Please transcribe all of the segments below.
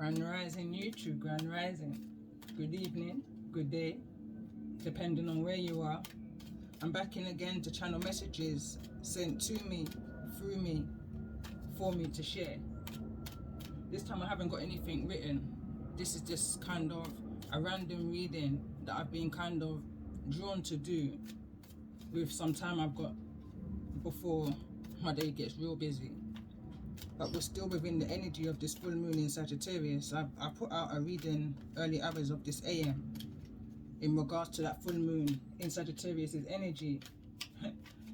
Grand Rising YouTube, Grand Rising. Good evening, good day, depending on where you are. I'm back in again to channel messages sent to me, through me, for me to share. This time I haven't got anything written. This is just kind of a random reading that I've been kind of drawn to do with some time I've got before my day gets real busy. But we're still within the energy of this full moon in Sagittarius. I put out a reading early hours of this AM in regards to that full moon in Sagittarius's energy.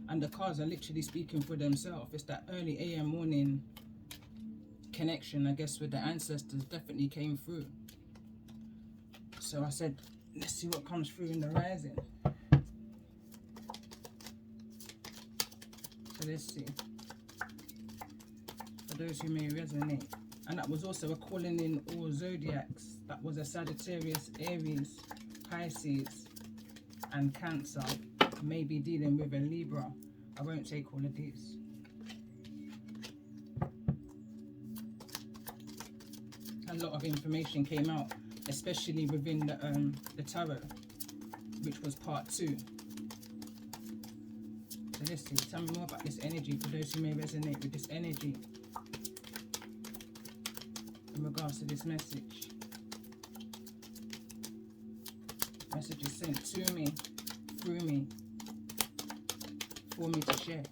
And the cards are literally speaking for themselves. It's that early AM morning connection, I guess, with the ancestors definitely came through. So I said, let's see what comes through in the rising. So let's see. For those who may resonate. And that was also a calling in all zodiacs. That was a Sagittarius, Aries, Pisces, and Cancer. Maybe dealing with a Libra. I won't take all of these. A lot of information came out, especially within the tarot, which was part 2. So let's see, tell me more about this energy for those who may resonate with this energy in regards to this message. Messages sent to me, through me, for me to share.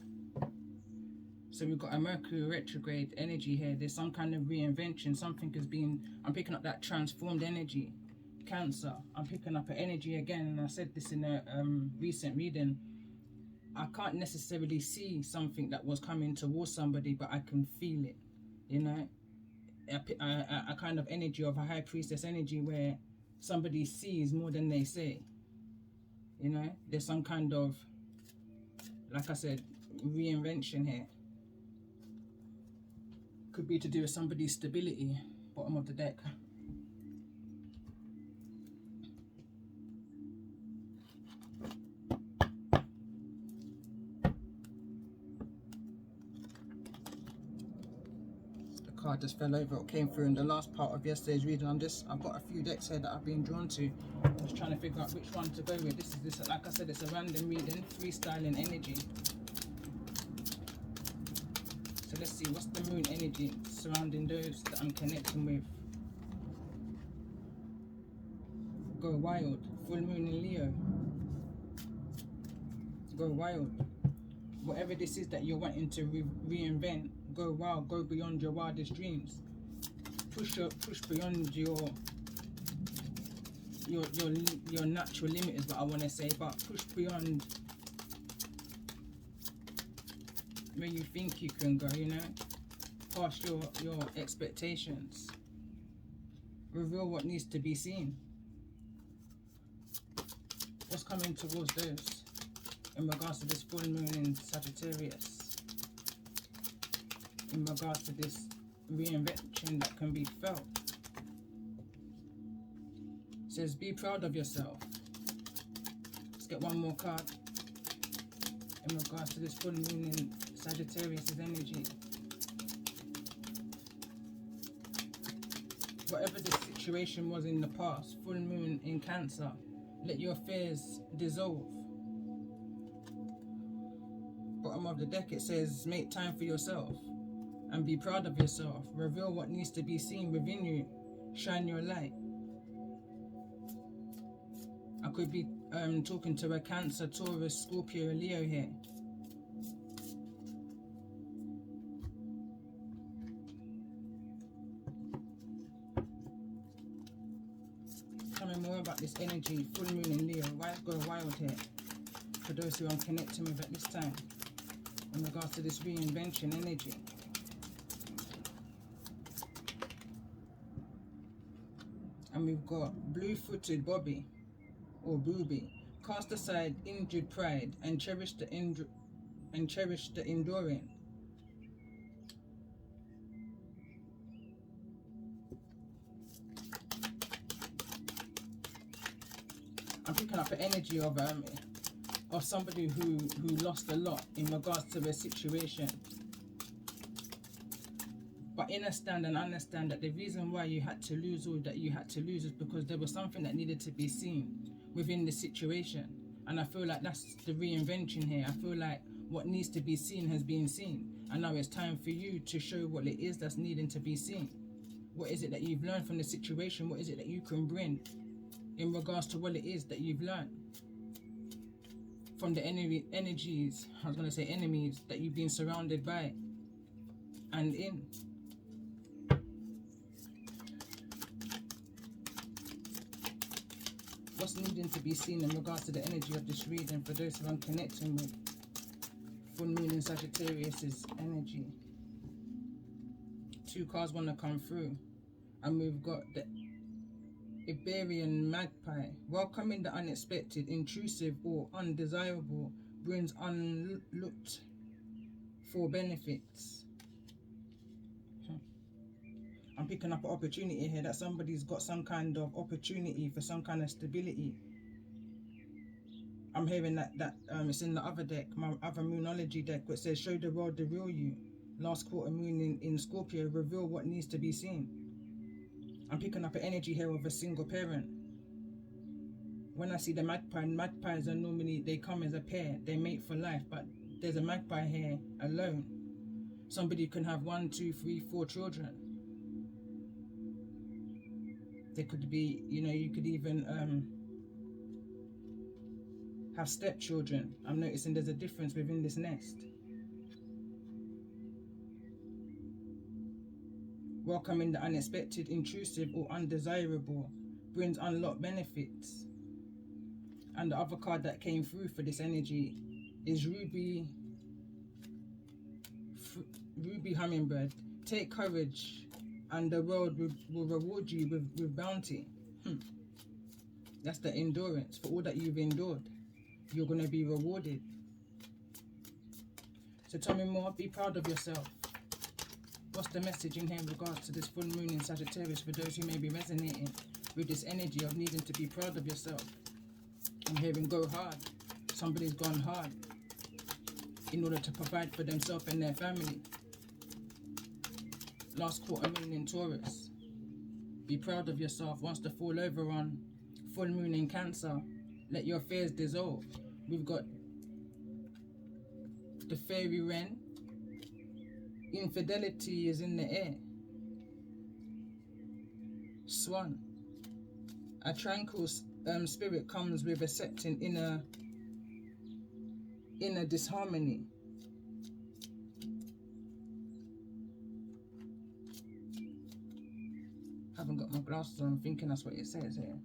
So we've got a Mercury retrograde energy here. There's some kind of reinvention. Something has been, I'm picking up that transformed energy. Cancer, I'm picking up an energy again. And I said this in a recent reading. I can't necessarily see something that was coming towards somebody, but I can feel it, you know. A kind of energy of a high priestess energy where somebody sees more than they say, you know. There's some kind of, like I said, reinvention here. Could be to do with somebody's stability. Bottom of the deck. The card just fell over. It came through in the last part of yesterday's reading. I've got a few decks here that I've been drawn to. I'm just trying to figure out which one to go with. This like I said, it's a random reading, freestyling energy. So let's see, what's the moon energy surrounding those that I'm connecting with? Go wild. Full moon in Leo. Go wild. Whatever this is that you're wanting to reinvent, go wild. Go beyond your wildest dreams. Push beyond your natural limit is what I want to say, but push beyond where you think you can go, you know, past your expectations. Reveal what needs to be seen. What's coming towards those in regards to this full moon in Sagittarius, in regards to this reinvention that can be felt. It says, be proud of yourself. Let's get one more card in regards to this full moon in Sagittarius' energy. Whatever the situation was in the past, full moon in Cancer, let your fears dissolve. Bottom of the deck it says, make time for yourself and be proud of yourself. Reveal what needs to be seen within you. Shine your light. I could be talking to a Cancer, Taurus, Scorpio, Leo here. More about this energy, full moon in Leo. Why go wild here? For those who I'm connecting with at this time, in regards to this reinvention energy. And we've got blue-footed Bobby or Booby. Cast aside injured pride and cherish the enduring. I'm picking up an energy of somebody who lost a lot in regards to their situation, but But understand that the reason why you had to lose all that you had to lose is because there was something that needed to be seen within the situation. And I feel like that's the reinvention here. I feel like what needs to be seen has been seen. And now it's time for you to show what it is that's needing to be seen. What is it that you've learned from the situation? What is it that you can bring in regards to what it is that you've learned from the energies, I was going to say enemies, that you've been surrounded by and in. What's needing to be seen in regards to the energy of this reading for those who I'm connecting with? Full moon in Sagittarius's energy. 2 cards want to come through. And we've got the Iberian magpie. Welcoming the unexpected, intrusive or undesirable brings unlooked for benefits. I'm picking up an opportunity here that somebody's got some kind of opportunity for some kind of stability. I'm hearing that it's in the other deck, my other moonology deck, which says show the world the real you. Last quarter moon in Scorpio, reveal what needs to be seen. I'm picking up an energy here of a single parent. When I see the magpies are normally, they come as a pair, they mate for life, but there's a magpie here alone. Somebody can have 1, 2, 3, 4 children. There could be, you could even have stepchildren. I'm noticing there's a difference within this nest. Welcoming the unexpected, intrusive or undesirable brings unlocked benefits. And the other card that came through for this energy is Ruby Hummingbird. Take courage and the world will reward you with bounty. That's the endurance. For all that you've endured, you're going to be rewarded. So tell me more. Be proud of yourself. What's the message in here in regards to this full moon in Sagittarius for those who may be resonating with this energy of needing to be proud of yourself? I'm hearing go hard. Somebody's gone hard in order to provide for themselves and their family. Last quarter moon in Taurus. Be proud of yourself. Wants to fall over on full moon in Cancer. Let your fears dissolve. We've got the fairy wren. Infidelity is in the air. Swan. A tranquil spirit comes with accepting inner disharmony. Haven't got my glasses on, I'm thinking that's what it says here.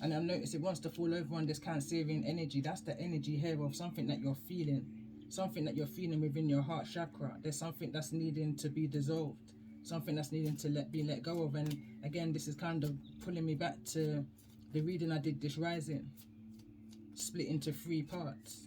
And I've noticed it wants to fall over on this Cancerian energy. That's the energy here of something that you're feeling. Something that you're feeling within your heart chakra. There's something that's needing to be dissolved. Something that's needing to be let go of. And again, this is kind of pulling me back to the reading I did this rising. Split into 3 parts.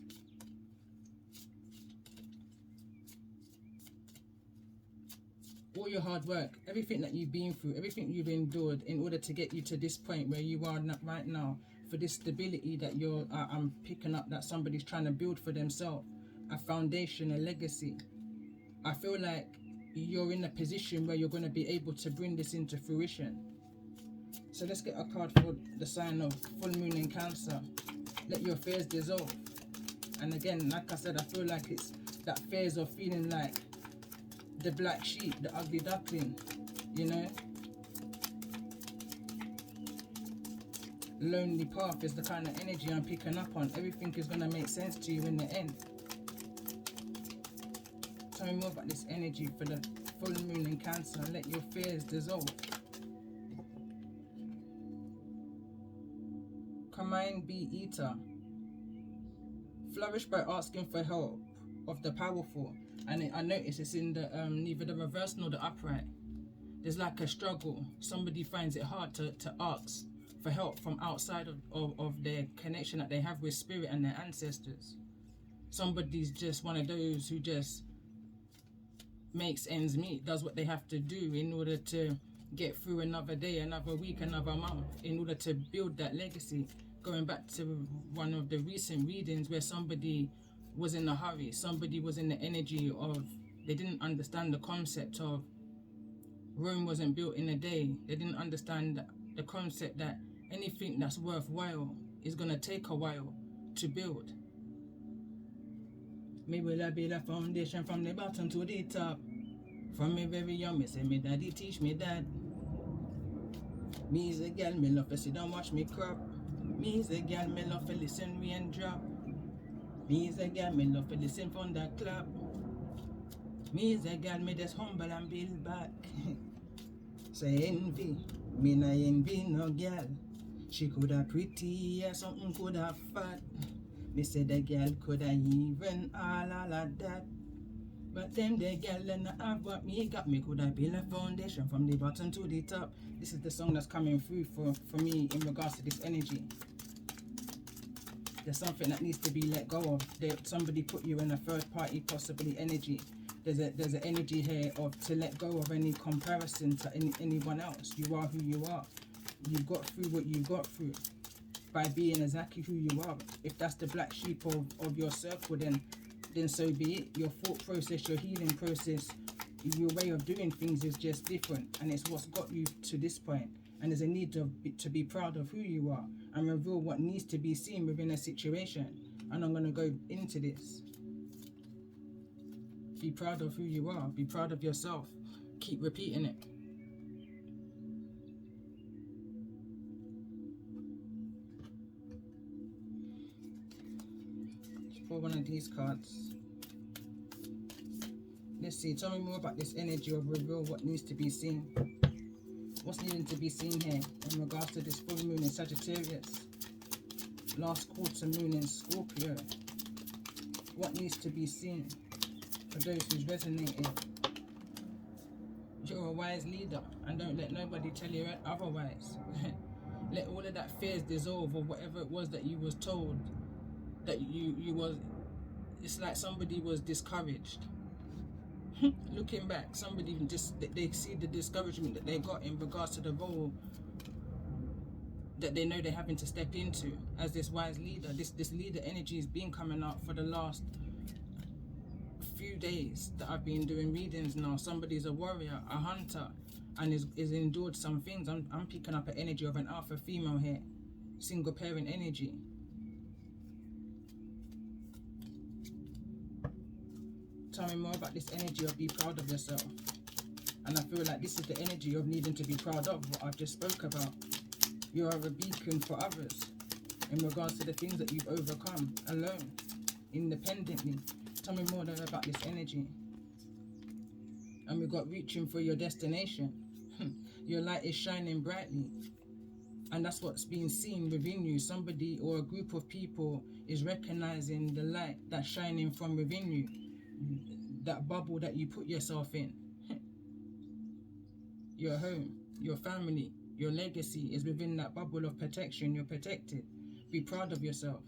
All your hard work, everything that you've been through, everything you've endured in order to get you to this point where you are right now, for this stability that I'm picking up that somebody's trying to build for themselves, a foundation, a legacy. I feel like you're in a position where you're going to be able to bring this into fruition. So let's get a card for the sign of full moon in Cancer. Let your fears dissolve. And again, like I said, I feel like it's that fears of feeling like the black sheep, the ugly duckling, Lonely path is the kind of energy I'm picking up on. Everything is going to make sense to you in the end. Tell me more about this energy for the full moon in Cancer. Let your fears dissolve. Carmine B. Eater. Flourish by asking for help of the powerful. And I notice it's in the neither the reverse nor the upright. There's like a struggle. Somebody finds it hard to ask for help from outside of their connection that they have with spirit and their ancestors. Somebody's just one of those who just makes ends meet, does what they have to do in order to get through another day, another week, another month, in order to build that legacy. Going back to one of the recent readings where somebody was in a hurry, somebody was in the energy of, they didn't understand the concept of Rome wasn't built in a day. They didn't understand the concept that anything that's worthwhile is going to take a while to build. Me will I build a foundation from the bottom to the top. From me very young, me say me daddy teach me that. Me is a girl, me love to sit down watch me crop. Me is a girl, me love to listen rain drop. Me is a girl, me love to listen from the clap. Me is a girl, me just humble and build back. Say envy, me na envy no girl. She coulda pretty, yeah, something coulda fat. Me say the girl coulda even all of that. But them the girl and I have what me got. Me coulda build a foundation from the bottom to the top. This is the song that's coming through for me in regards to this energy. There's something that needs to be let go of. Somebody put you in a third party possibly energy. There's an energy here of to let go of any comparison to anyone else. You are who you are. You got through what you got through by being exactly who you are. If that's the black sheep of your circle, then so be it. Your thought process, your healing process, your way of doing things is just different, and it's what's got you to this point. And there's a need to be proud of who you are and reveal what needs to be seen within a situation. And I'm going to go into this. Be proud of who you are. Be proud of yourself. Keep repeating it. Let's pull one of these cards. Let's see. Tell me more about this energy of reveal what needs to be seen. What's needing to be seen here in regards to this full moon in Sagittarius? Last quarter moon in Scorpio. What needs to be seen? For those who's resonating, you're a wise leader, and don't let nobody tell you otherwise. Let all of that fears dissolve, or whatever it was that you was told that you was. It's like somebody was discouraged. Looking back, somebody they see the discouragement that they got in regards to the role that they know they're having to step into as this wise leader. This leader energy has been coming out for the last few days that I've been doing readings now. Somebody's a warrior, a hunter, and is endured some things. I'm picking up an energy of an alpha female here, single parent energy. Tell me more about this energy of be proud of yourself. And I feel like this is the energy of needing to be proud of what I've just spoke about. You are a beacon for others in regards to the things that you've overcome alone, independently. Tell me more about this energy. And we got reaching for your destination. Your light is shining brightly. And that's what's being seen within you. Somebody or a group of people is recognizing the light that's shining from within you. That bubble that you put yourself in. Your home, your family, your legacy is within that bubble of protection. You're protected. Be proud of yourself.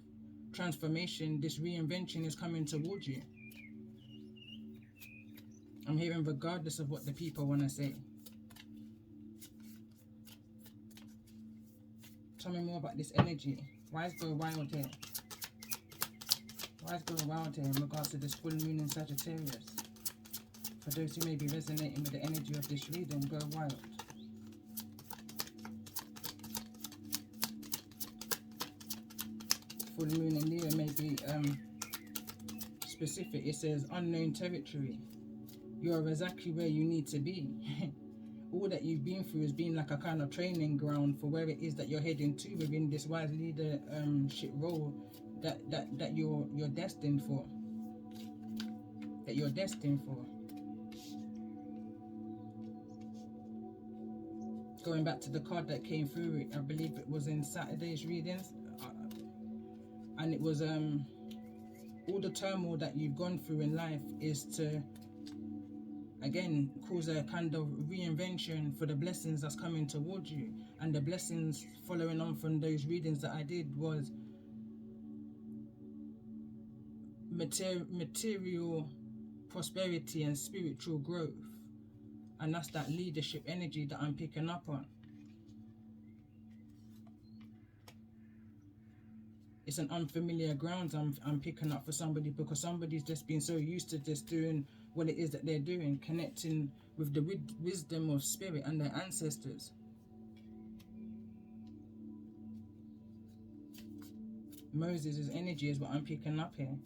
Transformation, this reinvention is coming towards you. I'm hearing regardless of what the people want to say. Tell me more about this energy. Why is go wild here? Why is go wild here in regards to this full moon in Sagittarius? For those who may be resonating with the energy of this reading, go wild. Full moon in Leo may be specific. It says unknown territory. You're exactly where you need to be. All that you've been through has been like a kind of training ground for where it is that you're heading to within this wise leadership role that you're destined for. That you're destined for. Going back to the card that came through, I believe it was in Saturday's readings, and it was all the turmoil that you've gone through in life is to again cause a kind of reinvention for the blessings that's coming towards you. And the blessings following on from those readings that I did was material prosperity and spiritual growth. And that's that leadership energy that I'm picking up on. It's an unfamiliar ground I'm picking up for somebody, because somebody's just been so used to just doing what it is that they're doing, connecting with the wisdom of spirit and their ancestors. Moses' energy is what I'm picking up here.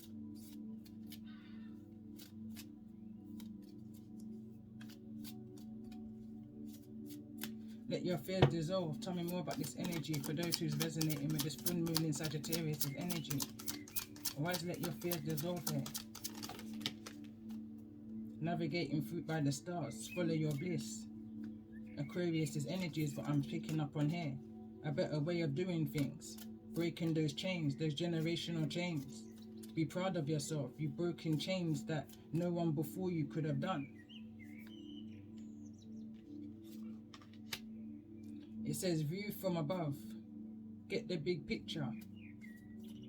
Let your fears dissolve. Tell me more about this energy for those who's resonating with this full moon in Sagittarius' energy. Why is let your fears dissolve here? Navigating fruit by the stars. Follow your bliss. Aquarius' energy is what I'm picking up on here. A better way of doing things. Breaking those chains, those generational chains. Be proud of yourself. You've broken chains that no one before you could have done. It says view from above. Get the big picture.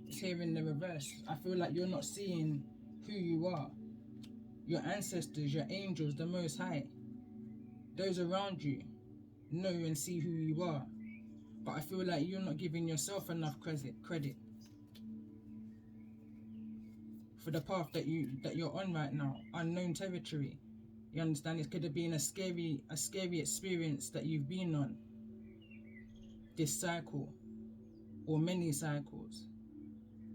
It's here in the reverse. I feel like you're not seeing who you are. Your ancestors, your angels, the Most High. Those around you know and see who you are. But I feel like you're not giving yourself enough credit for the path that you're on right now. Unknown territory. You understand? It could have been a scary experience that you've been on. This cycle or many cycles,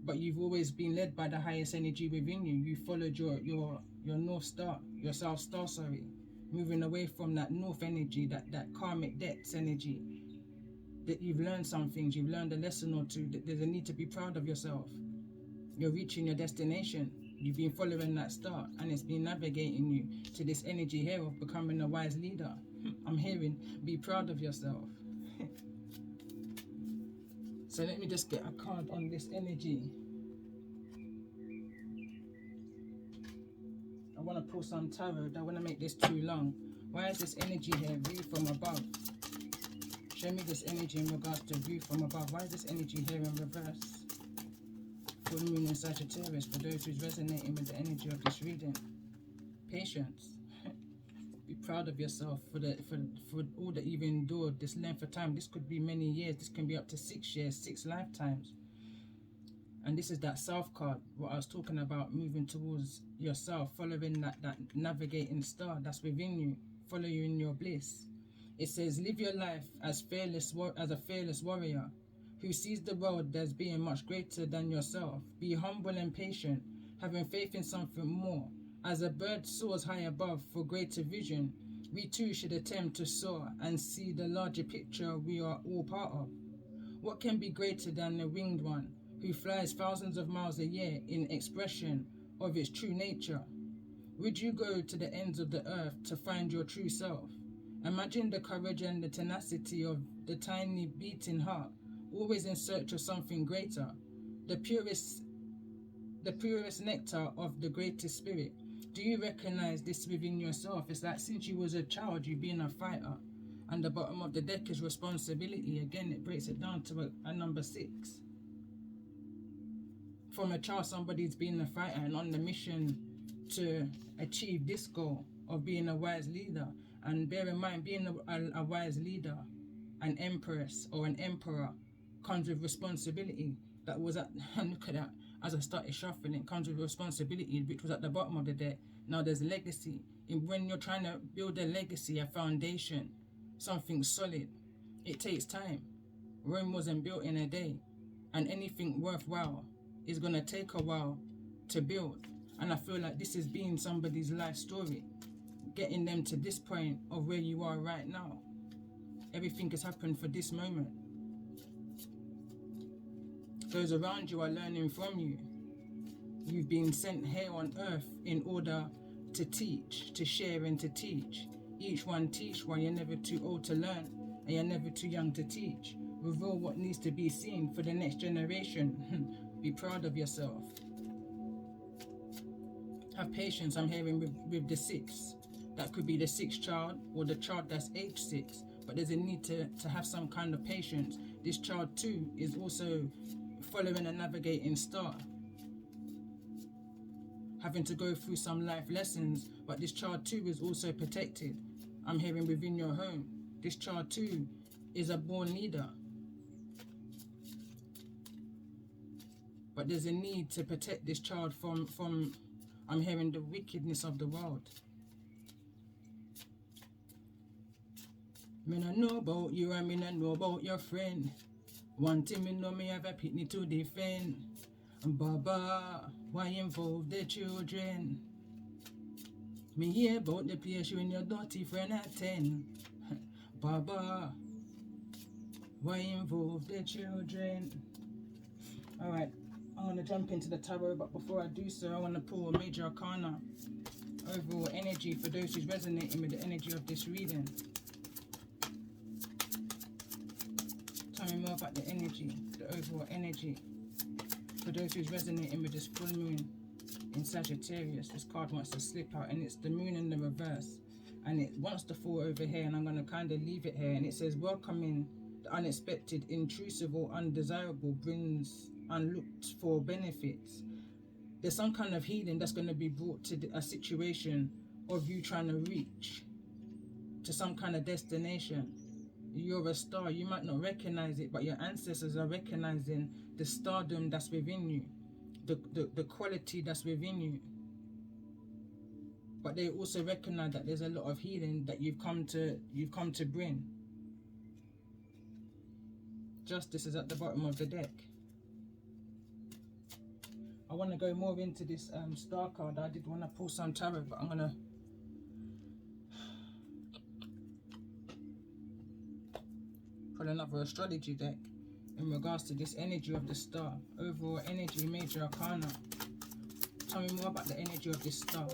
but you've always been led by the highest energy within you. You followed your north star, your south star, moving away from that north energy, that karmic debts energy. That you've learned some things, you've learned a lesson or two. That there's a need to be proud of yourself. You're reaching your destination. You've been following that star, and it's been navigating you to this energy here of becoming a wise leader. I'm hearing, be proud of yourself. So let me just get a card on this energy. I want to pull some tarot. Don't want to make this too long. Why is this energy here? View from above. Show me this energy in regards to view from above. Why is this energy here in reverse? Full moon in Sagittarius for those who's resonating with the energy of this reading. Patience. Be proud of yourself for all that you've endured this length of time. This could be many years. This can be up to 6 years, 6 lifetimes. And this is that South card, what I was talking about, moving towards yourself, following that navigating star that's within you, follow you in your bliss. It says, live your life as a fearless warrior who sees the world as being much greater than yourself. Be humble and patient, having faith in something more. As a bird soars high above for greater vision, we too should attempt to soar and see the larger picture we are all part of. What can be greater than the winged one who flies thousands of miles a year in expression of its true nature? Would you go to the ends of the earth to find your true self? Imagine the courage and the tenacity of the tiny beating heart, always in search of something greater, the purest nectar of the greatest spirit. Do you recognize this within yourself? It's like since you was a child, you've been a fighter. And the bottom of the deck is responsibility. Again, it breaks it down to a number 6. From a child, somebody's been a fighter and on the mission to achieve this goal of being a wise leader. And bear in mind, being a wise leader, an empress or an emperor, comes with responsibility. That was at, look at that, as I started shuffling, it comes with responsibility, which was at the bottom of the deck. Now there's legacy. And when you're trying to build a legacy, a foundation, something solid, it takes time. Rome wasn't built in a day. And anything worthwhile is going to take a while to build. And I feel like this has been somebody's life story, getting them to this point of where you are right now. Everything has happened for this moment. Those around you are learning from you. You've been sent here on earth in order to teach, to share and to teach. Each one teach one. You're never too old to learn and you're never too young to teach. Reveal what needs to be seen for the next generation. Be proud of yourself. Have patience, I'm hearing with the 6. That could be the 6th child or the child that's age 6. But there's a need to have some kind of patience. This child too is also following a navigating star, having to go through some life lessons, but this child too is also protected. I'm hearing within your home. This child too is a born leader. But there's a need to protect this child from I'm hearing the wickedness of the world. Me no know about you and me no know about your friend. One thing me know, me have a pitney to defend. Baba, why involve the children? Me hear about the place you and your dirty friend attend. Baba, why involve the children? Alright, I'm going to jump into the tarot, but before I do so, I want to pull a major arcana. Overall energy for those who's resonating with the energy of this reading. Tell me more about the energy, the overall energy. For those who's resonating with this full moon in Sagittarius, this card wants to slip out, and it's the moon in the reverse. And it wants to fall over here, and I'm going to kind of leave it here. And it says, welcoming the unexpected, intrusive or undesirable brings unlooked for benefits. There's some kind of healing that's going to be brought to a situation of you trying to reach to some kind of destination. You're a star. You might not recognize it, but your ancestors are recognizing the stardom that's within you, the quality that's within you. But they also recognize that there's a lot of healing that you've come to bring. Justice is at the bottom of the deck. I want to go more into this star card. I did want to pull some tarot, but I'm going to pull another astrology deck in regards to this energy of the star. Overall energy, major arcana. Tell me more about the energy of this star.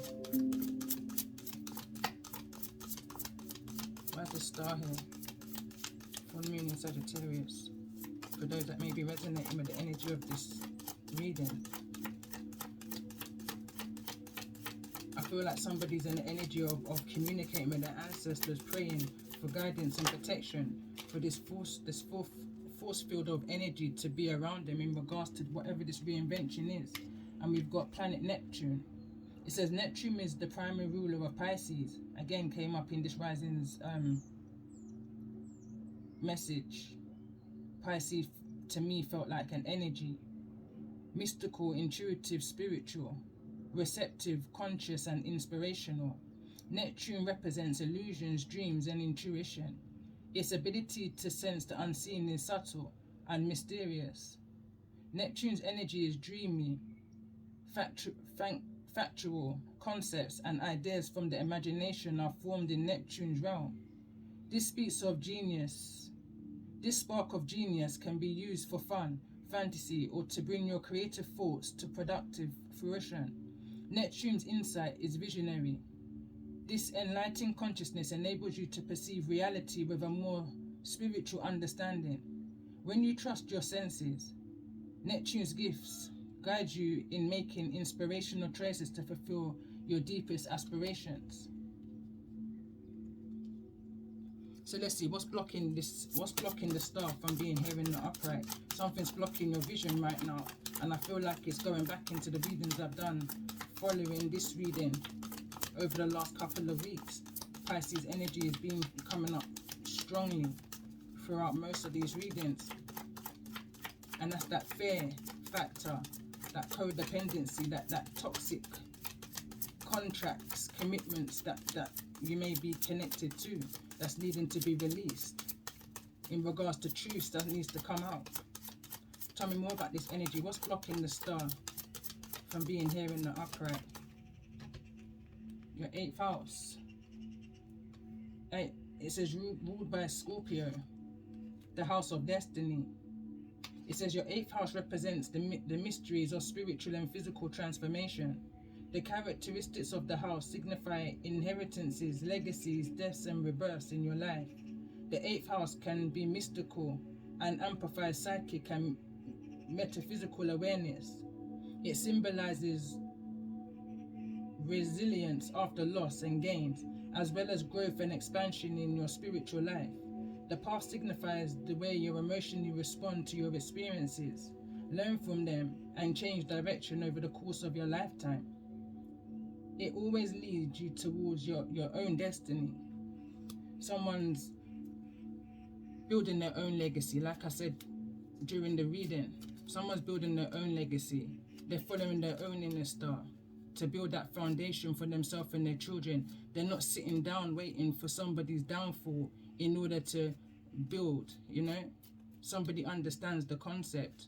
Where's the star here? Full moon in Sagittarius. For those that may be resonating with the energy of this reading. I feel like somebody's in the energy of communicating with their ancestors, praying for guidance and protection, for this force field of energy to be around them in regards to whatever this reinvention is. And we've got planet Neptune. It says Neptune is the primary ruler of Pisces. Again, came up in this rising's message. Pisces to me felt like an energy. Mystical, intuitive, spiritual, receptive, conscious and inspirational. Neptune represents illusions, dreams and intuition. Its ability to sense the unseen is subtle and mysterious. Neptune's energy is dreamy, factual concepts and ideas from the imagination are formed in Neptune's realm. This speaks of genius. This spark of genius can be used for fun, fantasy, or to bring your creative thoughts to productive fruition. Neptune's insight is visionary. This enlightened consciousness enables you to perceive reality with a more spiritual understanding. When you trust your senses, Neptune's gifts guide you in making inspirational choices to fulfill your deepest aspirations. So let's see, what's blocking the star from being here in the upright? Something's blocking your vision right now, and I feel like it's going back into the readings I've done following this reading over the last couple of weeks. Pisces energy has been coming up strongly throughout most of these readings, and that's that fear factor, that codependency, that toxic contracts, commitments that you may be connected to, that's needing to be released in regards to truths that needs to come out. Tell me more about this energy. What's blocking the star from being here in the upright? Your 8th house. It says ruled by Scorpio, the house of destiny. It says your 8th house represents the mysteries of spiritual and physical transformation. The characteristics of the house signify inheritances, legacies, deaths and rebirths in your life. The 8th house can be mystical and amplifies psychic and metaphysical awareness. It symbolizes resilience after loss and gains, as well as growth and expansion in your spiritual life. The path signifies the way you emotionally respond to your experiences, learn from them, and change direction over the course of your lifetime. It always leads you towards your own destiny. Someone's building their own legacy. Like I said during the reading, someone's building their own legacy. They're following their own inner star to build that foundation for themselves and their children. They're not sitting down waiting for somebody's downfall in order to build, you know. Somebody understands the concept,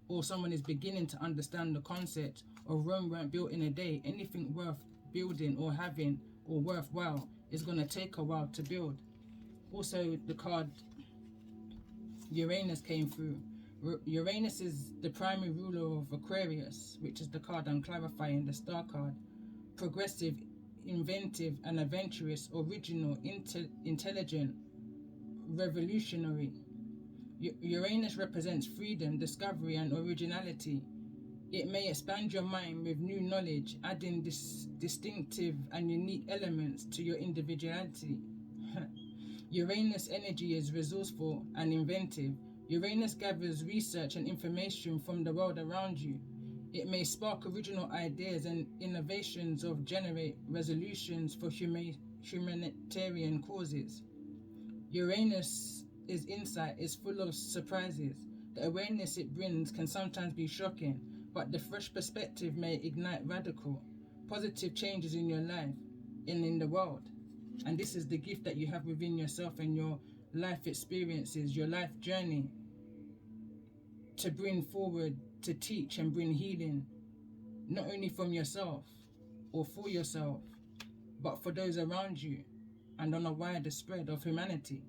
or someone is beginning to understand the concept of Rome weren't built in a day. Anything worth building or having or worthwhile is going to take a while to build. Also, the card Uranus came through. Uranus is the primary ruler of Aquarius, which is the card I'm clarifying, the star card. Progressive, inventive and adventurous, original, intelligent, revolutionary. Uranus represents freedom, discovery and originality. It may expand your mind with new knowledge, adding distinctive and unique elements to your individuality. Uranus energy is resourceful and inventive. Uranus gathers research and information from the world around you. It may spark original ideas and innovations or generate resolutions for humanitarian causes. Uranus' insight is full of surprises. The awareness it brings can sometimes be shocking, but the fresh perspective may ignite radical, positive changes in your life and in the world. And this is the gift that you have within yourself and your life experiences, your life journey, to bring forward, to teach and bring healing, not only from yourself or for yourself, but for those around you and on a wider spread of humanity.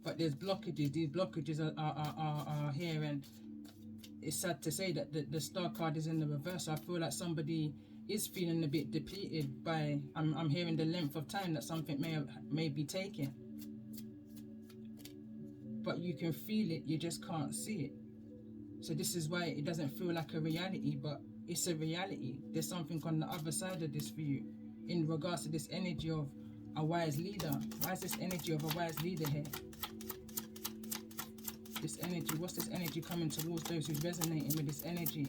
But there's blockages. These blockages are here, and it's sad to say that the star card is in the reverse. I feel like somebody is feeling a bit depleted by, I'm hearing the length of time that something may be taking. But you can feel it, you just can't see it. So this is why it doesn't feel like a reality, but it's a reality. There's something on the other side of this for you in regards to this energy of a wise leader. Why is this energy of a wise leader here? This energy, what's this energy coming towards those who's resonating with this energy?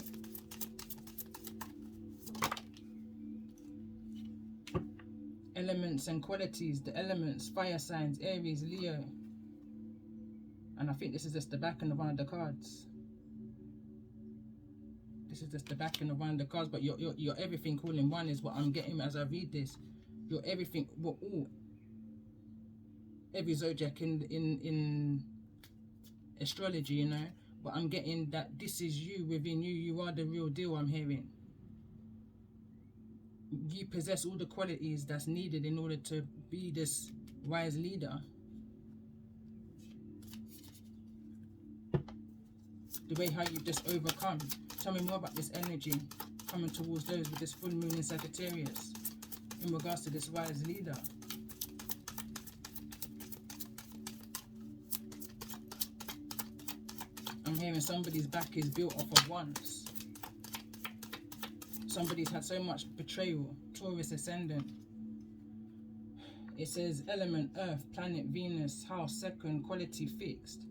Elements and qualities, the elements, fire signs, Aries, Leo. And I think this is just the backing of one of the cards. This is just the backing of one of the cards, but your everything all in one is what I'm getting as I read this. Your everything, every zodiac in astrology, you know, but I'm getting that this is you within you. You are the real deal, I'm hearing. You possess all the qualities that's needed in order to be this wise leader. The way how you've just overcome. Tell me more about this energy coming towards those with this full moon in Sagittarius in regards to this wise leader. I'm hearing somebody's back is built off of ones. Somebody's had so much betrayal. Taurus ascendant. It says element Earth, planet Venus, house second, quality fixed.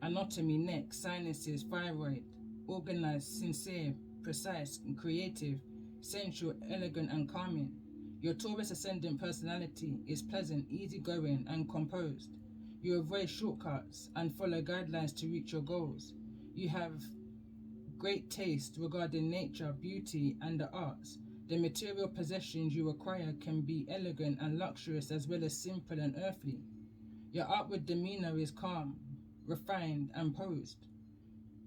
Anatomy, neck, sinuses, thyroid. Organized, sincere, precise, and creative. Sensual, elegant, and calming. Your Taurus ascendant personality is pleasant, easygoing, and composed. You avoid shortcuts and follow guidelines to reach your goals. You have great taste regarding nature, beauty, and the arts. The material possessions you acquire can be elegant and luxurious as well as simple and earthly. Your outward demeanor is calm, refined, and posed.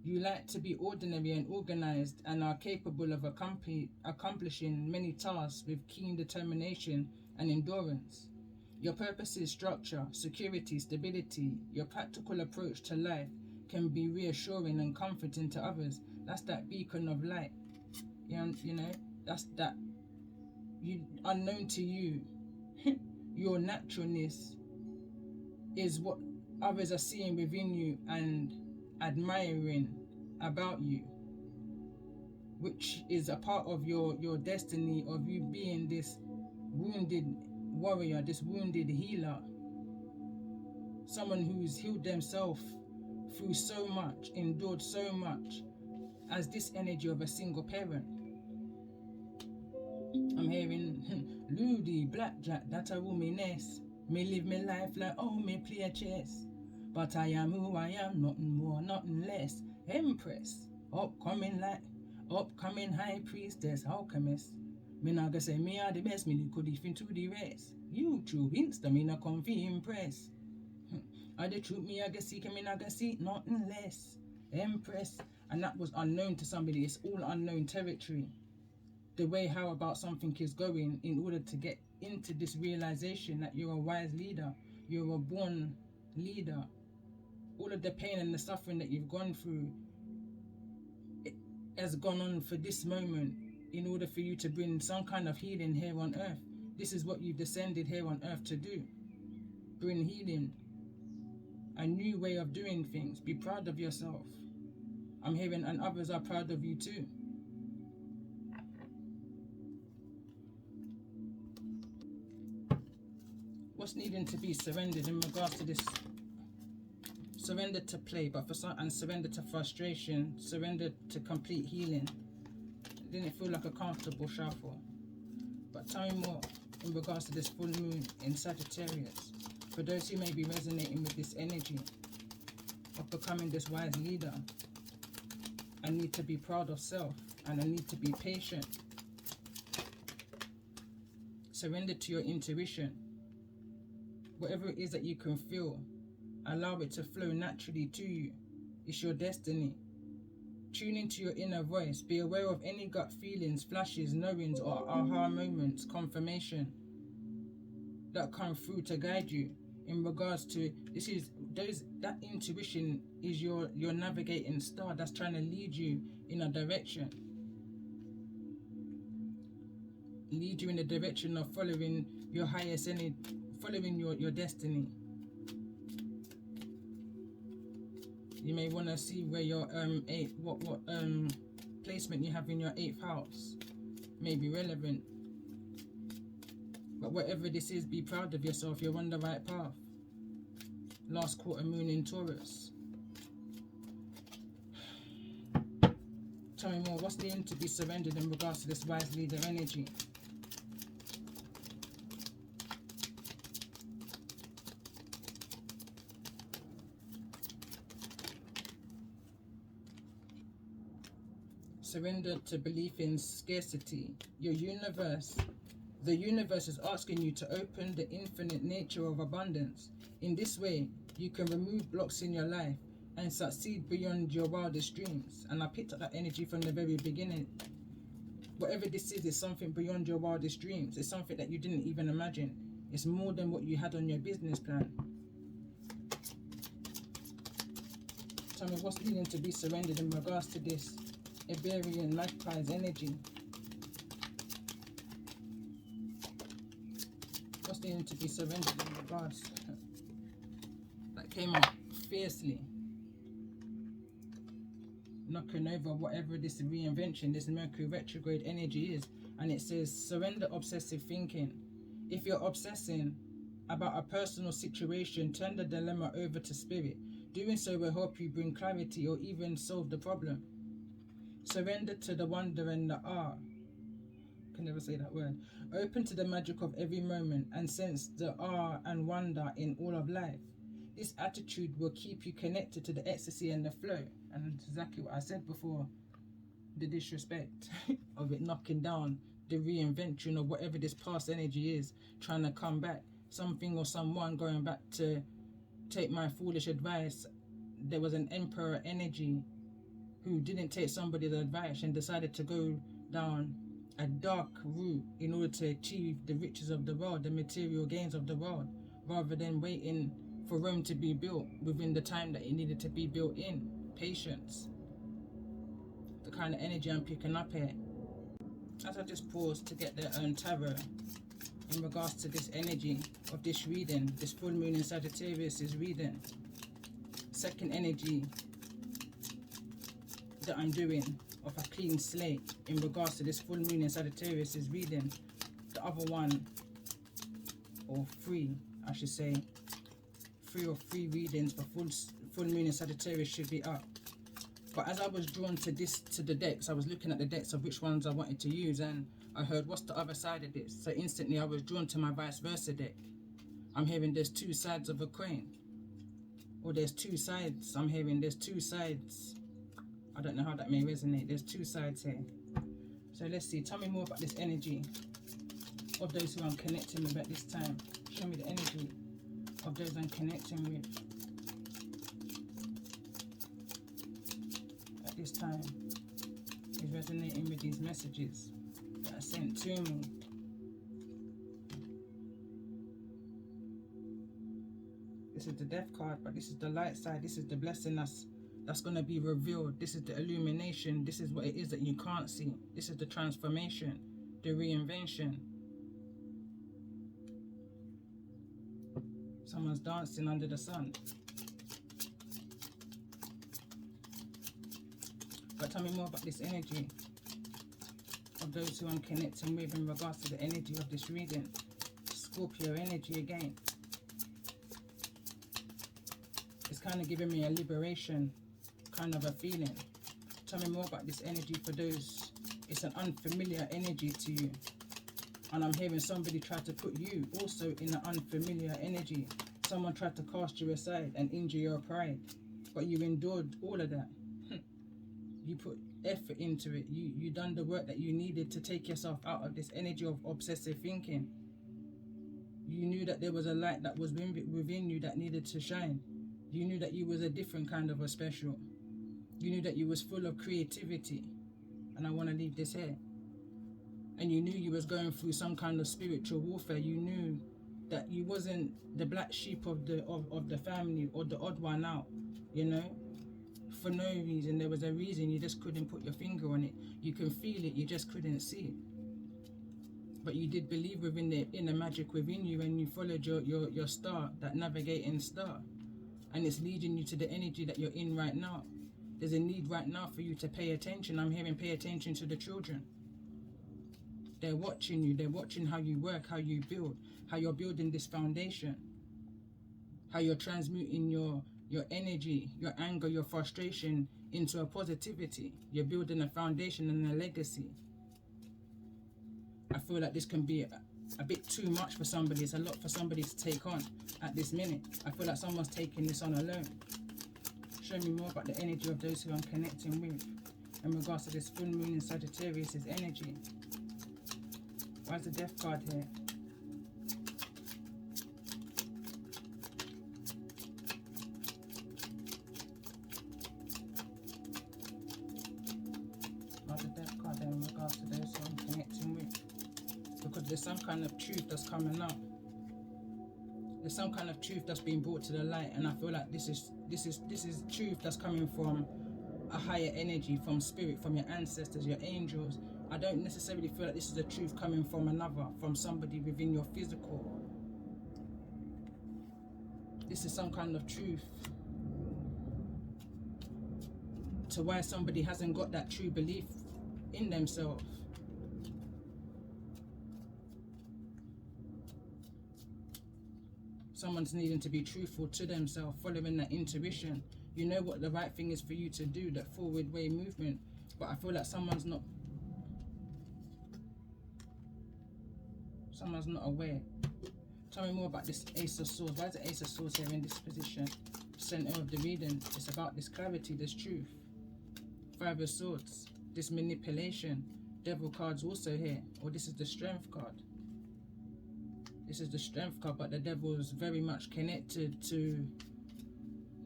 You like to be ordinary and organized and are capable of accomplishing many tasks with keen determination and endurance. Your purpose is structure, security, stability. Your practical approach to life can be reassuring and comforting to others. That's that beacon of light. You know, that's that unknown to you. Your naturalness is what others are seeing within you and admiring about you, which is a part of your destiny of you being this wounded warrior, this wounded healer, someone who's healed themselves through so much, endured so much, as this energy of a single parent. I'm hearing Ludi, blackjack, that a womaness. Me live my life like me play chess. But I am who I am, nothing more, nothing less. Empress, upcoming high priestess, alchemist. Me not gonna say me are the best, me could even to the rest. YouTube, Insta, me not come fi impress. Are the truth me I gonna seek, me not gonna seek nothing less. Empress. And that was unknown to somebody. It's all unknown territory. The way how about something is going in order to get into this realization that you're a wise leader, you're a born leader. All of the pain and the suffering that you've gone through, it has gone on for this moment in order for you to bring some kind of healing here on earth. This is what you've descended here on earth to do. Bring healing, a new way of doing things. Be proud of yourself. I'm hearing, and others are proud of you too. What's needing to be surrendered in regards to this? Surrender to play, but for some, and surrender to frustration, surrender to complete healing. It didn't feel like a comfortable shuffle. But tell me more in regards to this full moon in Sagittarius. For those who may be resonating with this energy of becoming this wise leader, I need to be proud of self and I need to be patient. Surrender to your intuition. Whatever it is that you can feel, allow it to flow naturally to you. It's your destiny. Tune into your inner voice. Be aware of any gut feelings, flashes, knowings, or aha moments, confirmation that come through to guide you in regards to that intuition is your navigating star that's trying to lead you in a direction. Lead you in the direction of following your highest energy, following your destiny. You may want to see where your what placement you have in your 8th house may be relevant. But whatever this is, be proud of yourself. You're on the right path. Last quarter moon in Taurus. Tell me more. What's needing to be surrendered in regards to this wise leader energy? Surrender to belief in scarcity. The universe is asking you to open the infinite nature of abundance. In this way, you can remove blocks in your life and succeed beyond your wildest dreams. And I picked up that energy from the very beginning. Whatever this is something beyond your wildest dreams. It's something that you didn't even imagine. It's more than what you had on your business plan. Tell me what's needing to be surrendered in regards to this Iberian Magpie's energy. What's needing to be surrendered in regards? That came up fiercely. Knocking over whatever this reinvention, this Mercury retrograde energy is. And it says, surrender obsessive thinking. If you're obsessing about a personal situation, turn the dilemma over to spirit. Doing so will help you bring clarity or even solve the problem. Surrender to the wonder and the awe. I can never say that word. Open to the magic of every moment and sense the awe and wonder in all of life. This attitude will keep you connected to the ecstasy and the flow. And exactly what I said before, the disrespect of it knocking down the reinvention of whatever this past energy is, trying to come back. Something or someone going back to take my foolish advice. There was an emperor energy who didn't take somebody's advice and decided to go down a dark route in order to achieve the riches of the world, the material gains of the world, rather than waiting for Rome to be built within the time that it needed to be built in. Patience. The kind of energy I'm picking up here. As I just pause to get the tarot in regards to this energy of this reading, this full moon in Sagittarius is reading. Second energy that I'm doing of a clean slate in regards to this full moon in Sagittarius is reading. The other one, or 3 I should say, 3 or 3 readings for full moon in Sagittarius should be up. But as I was drawn to the decks, I was looking at the decks of which ones I wanted to use, and I heard what's the other side of this. So instantly I was drawn to my vice versa deck. I'm hearing there's 2 sides of a coin, or there's 2 sides. I'm hearing there's 2 sides. I don't know how that may resonate. There's 2 sides here. So let's see. Tell me more about this energy of those who I'm connecting with at this time. Show me the energy of those I'm connecting with at this time. Is resonating with these messages that are sent to me. This is the death card, but this is the light side. This is the blessing that's going to be revealed. This is the illumination. This is what it is that you can't see. This is the transformation, the reinvention. Someone's dancing under the sun. But tell me more about this energy of those who I'm connecting with in regards to the energy of this reading. Scorpio energy again. It's kind of giving me a liberation kind of a feeling. Tell me more about this energy for those. It's an unfamiliar energy to you. And I'm hearing somebody try to put you also in an unfamiliar energy. Someone tried to cast you aside and injure your pride. But you endured all of that. You put effort into it. You done the work that you needed to take yourself out of this energy of obsessive thinking. You knew that there was a light that was within you that needed to shine. You knew that you was a different kind of a special. You knew that you was full of creativity. And I want to leave this here. And you knew you was going through some kind of spiritual warfare. You knew that you wasn't the black sheep of the family or the odd one out, you know, for no reason. There was a reason, you just couldn't put your finger on it. You can feel it, you just couldn't see it. But you did believe within the inner magic within you, and you followed your star, that navigating star. And it's leading you to the energy that you're in right now. There's a need right now for you to pay attention. I'm hearing pay attention to the children. They're watching you. They're watching how you work, how you build, how you're building this foundation, how you're transmuting your energy, your anger, your frustration into a positivity. You're building a foundation and a legacy. I feel like this can be a bit too much for somebody. It's a lot for somebody to take on at this minute. I feel like someone's taking this on alone. Show me more about the energy of those who I'm connecting with in regards to this full moon in Sagittarius' energy. Why is the death card here? Why is the death card there in regards to those who I'm connecting with? Because there's some kind of truth that's coming out. There's some kind of truth that's being brought to the light, and I feel like this is truth that's coming from a higher energy, from spirit, from your ancestors, your angels. I don't necessarily feel like this is a truth coming from another, from somebody within your physical. This is some kind of truth to why somebody hasn't got that true belief in themselves. Someone's needing to be truthful to themselves, following that intuition. You know what the right thing is for you to do, that forward way movement. But I feel like someone's not aware. Tell me more about this Ace of Swords. Why is the Ace of Swords here in this position? Center of the reading. It's about this clarity, this truth. Five of Swords. This manipulation. Devil card's also here. Or this is the Strength card. This is the Strength card, but the Devil is very much connected to...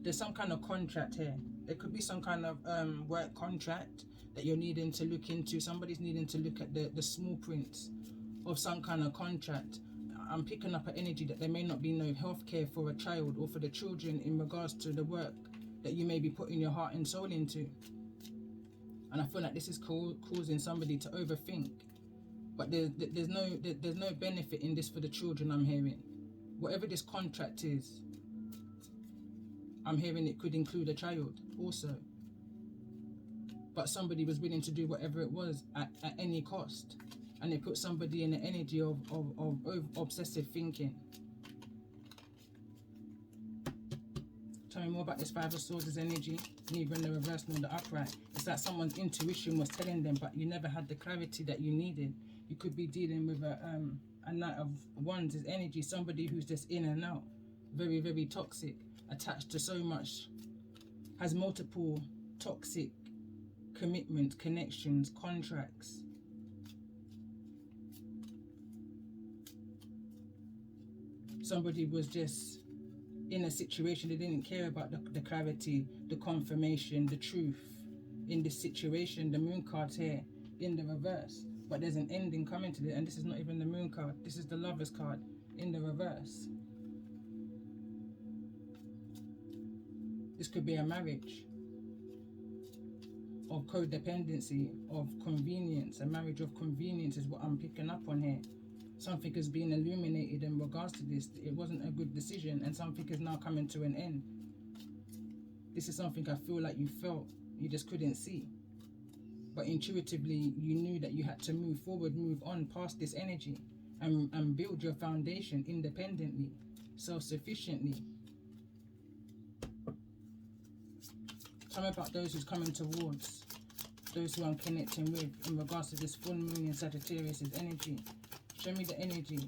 There's some kind of contract here. There could be some kind of work contract that you're needing to look into. Somebody's needing to look at the small prints of some kind of contract. I'm picking up an energy that there may not be no healthcare for a child or for the children in regards to the work that you may be putting your heart and soul into. And I feel like this is causing somebody to overthink. But there's no benefit in this for the children, I'm hearing. Whatever this contract is, I'm hearing it could include a child also. But somebody was willing to do whatever it was at any cost. And it put somebody in the energy of obsessive thinking. Tell me more about this Five of Swords' energy, neither in the reverse nor the upright. It's like someone's intuition was telling them, but you never had the clarity that you needed. You could be dealing with a Knight of Wands' energy, somebody who's just in and out, very, very toxic, attached to so much, has multiple toxic commitments, connections, contracts. Somebody was just in a situation, they didn't care about the clarity, the confirmation, the truth in this situation. The moon card's here in the reverse, but there's an ending coming to it, and this is not even the moon card, this is the Lovers card in the reverse. This could be a marriage of codependency, of convenience. A marriage of convenience is what I'm picking up on here. Something has been illuminated in regards to this. It wasn't a good decision, and something is now coming to an end. This is something I feel like you felt, you just couldn't see. But intuitively, you knew that you had to move forward, move on past this energy, and build your foundation independently, self-sufficiently. Tell me about those who's coming towards, those who I'm connecting with in regards to this full moon in Sagittarius' energy. Show me the energy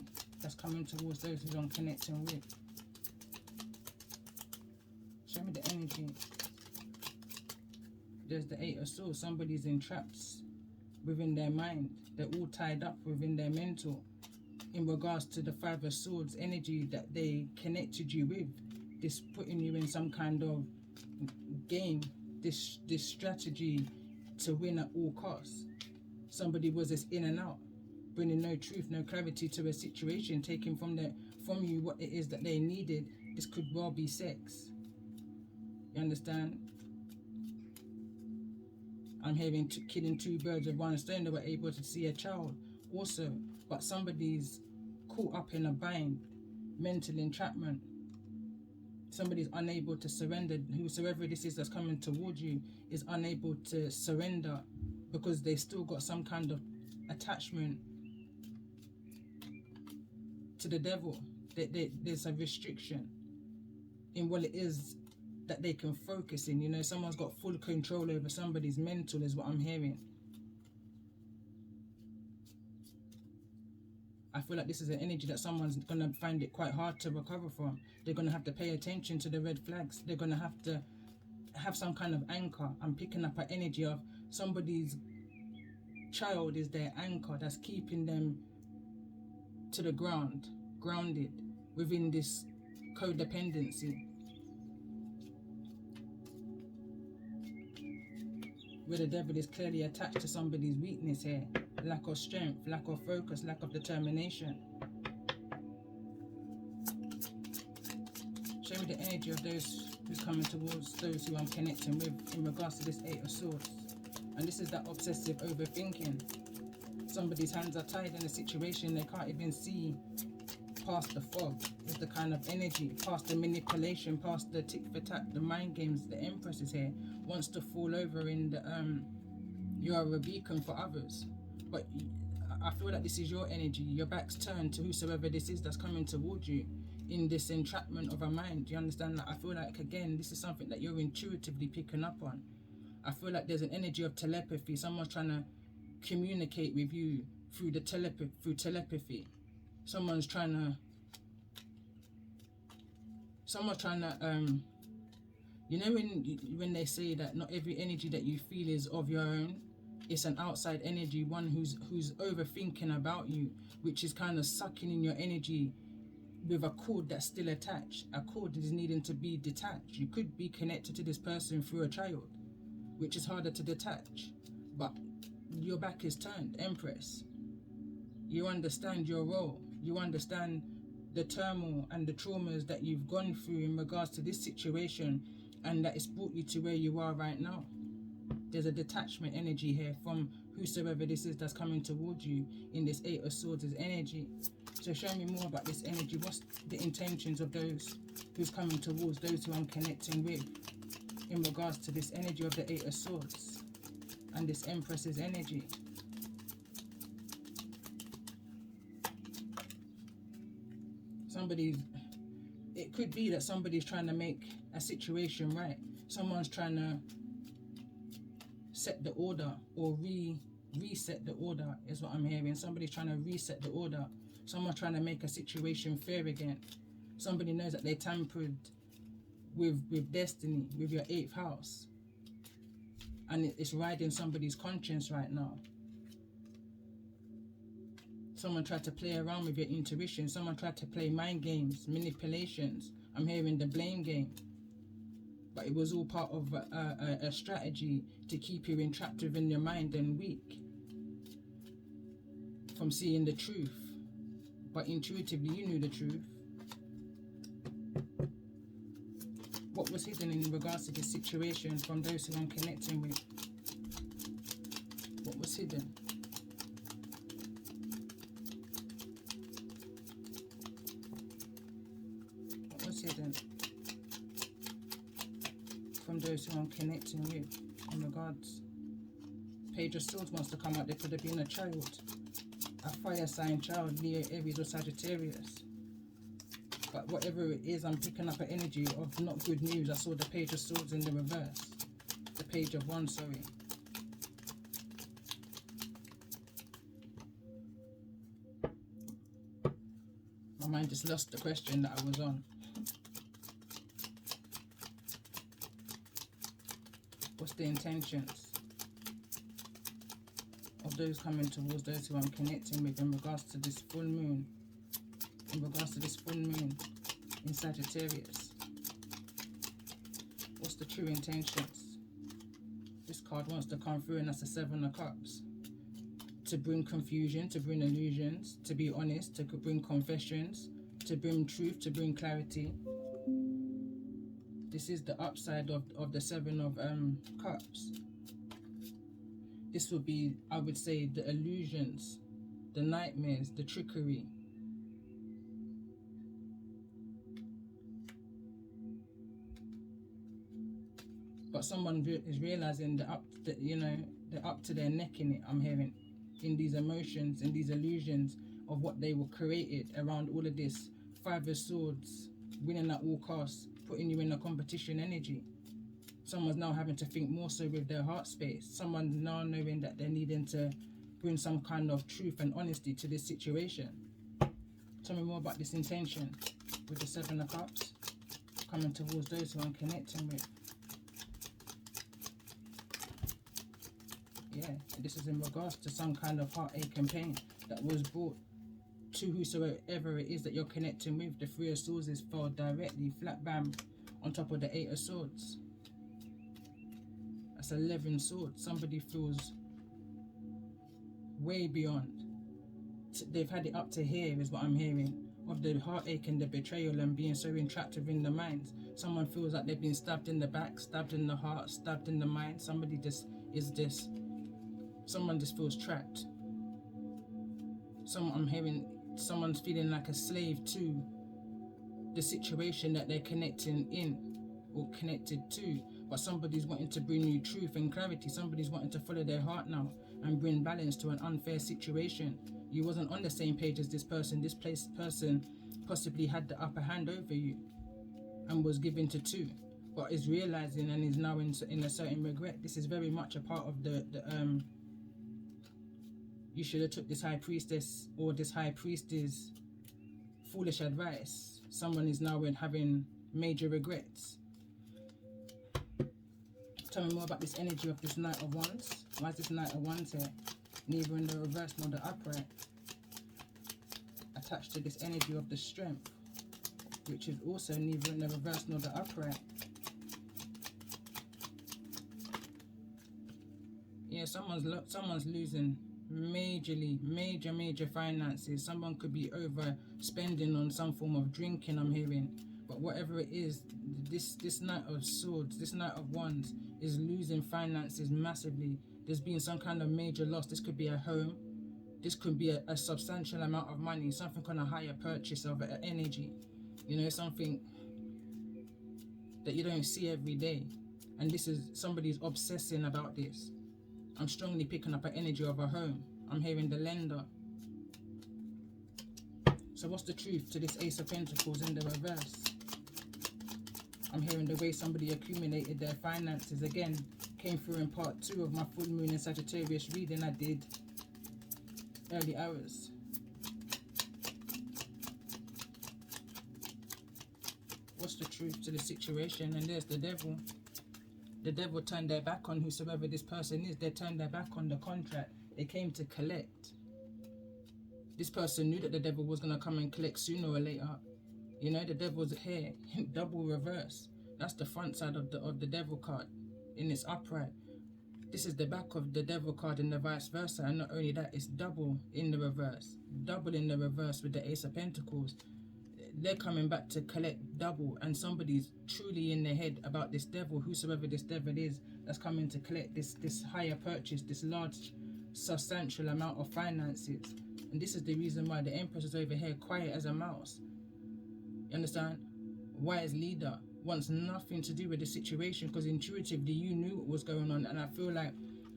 that's coming towards those who I'm connecting with. Show me the energy. There's the Eight of Swords. Somebody's entrapped within their mind. They're all tied up within their mental. In regards to the Five of Swords energy that they connected you with. This putting you in some kind of game. This strategy to win at all costs. Somebody was just in and out, bringing no truth, no clarity to a situation, taking from you what it is that they needed. This could well be sex. You understand? I'm hearing killing two birds with one stone. They were able to see a child also, but somebody's caught up in a bind, mental entrapment. Somebody's unable to surrender. Whosoever this is that's coming towards you is unable to surrender because they still got some kind of attachment to the devil. There's a restriction in what it is that they can focus in. You know, someone's got full control over somebody's mental is what I'm hearing. I feel like this is an energy that someone's going to find it quite hard to recover from. They're going to have to pay attention to the red flags. They're going to have some kind of anchor. I'm picking up an energy of somebody's child is their anchor that's keeping them to the ground, grounded within this codependency. Where the devil is clearly attached to somebody's weakness here. Lack of strength, lack of focus, lack of determination. Show me the energy of those who's coming towards those who I'm connecting with in regards to this Eight of Swords. And this is that obsessive overthinking. Somebody's hands are tied in a situation, they can't even see past the fog. Is the kind of energy, past the manipulation, past the tick for tack, the mind games. The Empress is here, wants to fall over in the you are a beacon for others. But I feel like this is your energy. Your back's turned to whosoever this is that's coming towards you in this entrapment of a mind. You understand that? I feel like, again, this is something that you're intuitively picking up on. I feel like there's an energy of telepathy. Someone's trying to communicate with you through telepathy. Someone's trying to you know when they say that not every energy that you feel is of your own. It's an outside energy, one who's overthinking about you, which is kind of sucking in your energy with a cord that's still attached. A cord is needing to be detached. You could be connected to this person through a child, which is harder to detach. But your back is turned, Empress. You understand your role. You understand the turmoil and the traumas that you've gone through in regards to this situation, and that it's brought you to where you are right now. There's a detachment energy here from whosoever this is that's coming towards you in this Eight of Swords energy. So show me more about this energy. What's the intentions of those who's coming towards, those who I'm connecting with in regards to this energy of the Eight of Swords and this Empress's energy? It could be that somebody's trying to make a situation right. Someone's trying to set the order or reset the order is what I'm hearing. Somebody's trying to reset the order. Someone's trying to make a situation fair again. Somebody knows that they tampered with destiny, with your 8th house. And it's riding somebody's conscience right now. Someone tried to play around with your intuition. Someone tried to play mind games, manipulations. I'm hearing the blame game. But it was all part of a strategy to keep you entrapped within your mind and weak from seeing the truth. But intuitively you knew the truth. What was hidden in regards to this situation from those who I'm connecting with? What was hidden? What was hidden from those who I'm connecting with in regards? Page of Swords wants to come out. There could have been a child, a fire sign child, Leo, Aries or Sagittarius. But whatever it is, I'm picking up an energy of not good news. I saw the Page of Swords in the reverse. The Page of Wands, sorry. My mind just lost the question that I was on. What's the intentions of those coming towards those who I'm connecting with in regards to this full moon? In regards to this full moon in Sagittarius. What's the true intentions? This card wants to come through and that's the Seven of Cups. To bring confusion, to bring illusions, to be honest, to bring confessions, to bring truth, to bring clarity. This is the upside of the Seven of Cups. This would be, I would say, the illusions, the nightmares, the trickery. But someone is realizing they're up to their neck in it. I'm hearing in these emotions, in these illusions of what they were created around all of this. Five of Swords, winning at all costs, putting you in a competition energy. Someone's now having to think more so with their heart space. Someone's now knowing that they're needing to bring some kind of truth and honesty to this situation. Tell me more about this intention with the Seven of Cups coming towards those who I'm connecting with. Yeah, this is in regards to some kind of heartache and pain that was brought to whosoever it is that you're connecting with. The Three of Swords is fell directly, flat bam, on top of the Eight of Swords. That's 11 swords. Somebody feels way beyond. They've had it up to here is what I'm hearing. Of the heartache and the betrayal and being so entrapped within the minds. Someone feels like they've been stabbed in the back, stabbed in the heart, stabbed in the mind. Somebody just is this. Someone just feels trapped. I'm hearing someone's feeling like a slave to the situation that they're connecting in or connected to. But somebody's wanting to bring you truth and clarity. Somebody's wanting to follow their heart now and bring balance to an unfair situation. You wasn't on the same page as this person. This person possibly had the upper hand over you and was given to two, but is realizing and is now in a certain regret. This is very much a part of the you should have took this high priestess or this high priestess foolish advice. Someone is now having major regrets. Tell me more about this energy of this Knight of Wands. Why is this Knight of Wands here? Neither in the reverse nor the upright. Attached to this energy of the Strength, which is also neither in the reverse nor the upright. Yeah, someone's losing major finances. Someone could be overspending on some form of drinking, I'm hearing. But whatever it is, this Knight of Swords, this Knight of Wands is losing finances massively. There's been some kind of major loss. This could be a home. This could be a substantial amount of money, something on a higher purchase of energy. You know, something that you don't see every day. And this is, somebody's obsessing about this. I'm strongly picking up an energy of a home. I'm hearing the lender. So what's the truth to this Ace of Pentacles in the reverse? I'm hearing the way somebody accumulated their finances. Again, came through in part 2 of my full moon in Sagittarius reading I did early hours. What's the truth to the situation? And there's the devil. The devil turned their back on whosoever this person is. They turned their back on the contract. They came to collect. This person knew that the devil was going to come and collect sooner or later. You know, the devil's here, double reverse. That's the front side of the devil card in its upright. This is the back of the devil card and the vice versa. And not only that, it's double in the reverse. Double in the reverse with the Ace of Pentacles. They're coming back to collect double, and somebody's truly in their head about this devil, whosoever this devil is, that's coming to collect this higher purchase, this large substantial amount of finances. And this is the reason why the Empress is over here quiet as a mouse. You understand? Wise leader wants nothing to do with the situation, because intuitively you knew what was going on. And I feel like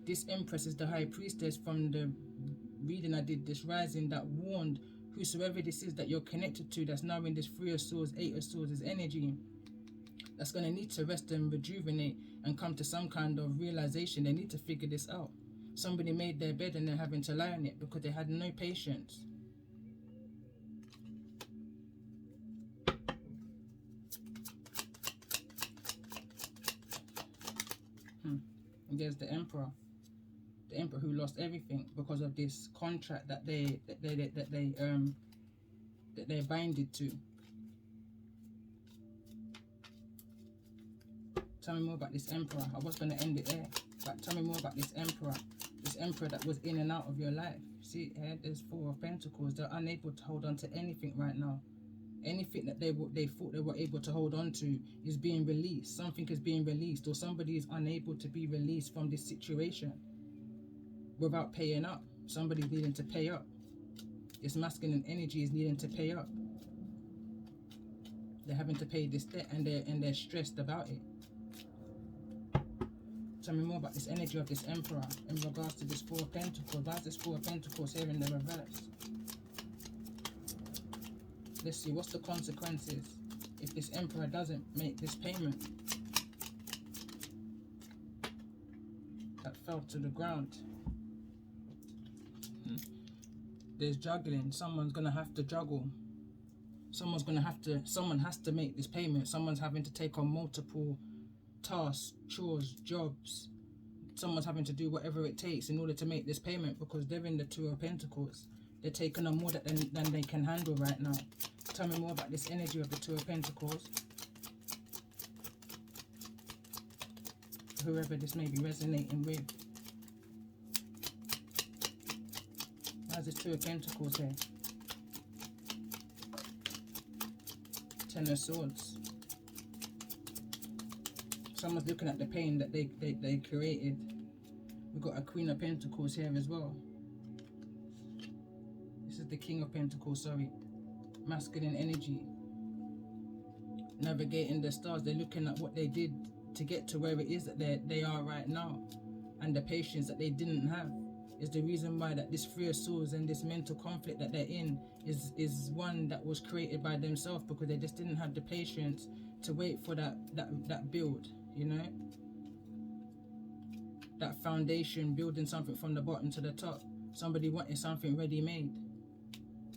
this Empress is the High Priestess from the reading I did this rising, that warned whosoever this is that you're connected to, that's now in this 3 of Swords, 8 of Swords energy, that's going to need to rest and rejuvenate and come to some kind of realization. They need to figure this out. Somebody made their bed and they're having to lie on it because they had no patience. And there's the Emperor. The Emperor who lost everything because of this contract that they binded to. Tell me more about this Emperor. I was going to end it there, but tell me more about this Emperor. This Emperor that was in and out of your life. See, here, there's 4 of Pentacles. They're unable to hold on to anything right now. Anything that they thought they were able to hold on to is being released. Something is being released, or somebody is unable to be released from this situation without paying up. Somebody's needing to pay up. This masculine energy is needing to pay up. They're having to pay this debt, and they're stressed about it. Tell me more about this energy of this Emperor in regards to this 4 of Pentacles. Why is this 4 of Pentacles here in the reverse? Let's see, what's the consequences if this Emperor doesn't make this payment? That fell to the ground. There's juggling. Someone's going to have to juggle. Someone has to make this payment. Someone's having to take on multiple tasks, chores, jobs. Someone's having to do whatever it takes in order to make this payment, because they're in the 2 of Pentacles. They're taking on more than they can handle right now. Tell me more about this energy of the 2 of Pentacles. Whoever this may be resonating with. Why is this 2 of Pentacles here? 10 of Swords. Someone's looking at the pain that they created. We've got a Queen of Pentacles here as well. This is the King of Pentacles, sorry. Masculine energy. Navigating the stars. They're looking at what they did to get to where it is that they are right now. And the patience that they didn't have is the reason why that this 3 of Swords and this mental conflict that they're in is one that was created by themselves, because they just didn't have the patience to wait for that build, you know? That foundation, building something from the bottom to the top. Somebody wanted something ready-made.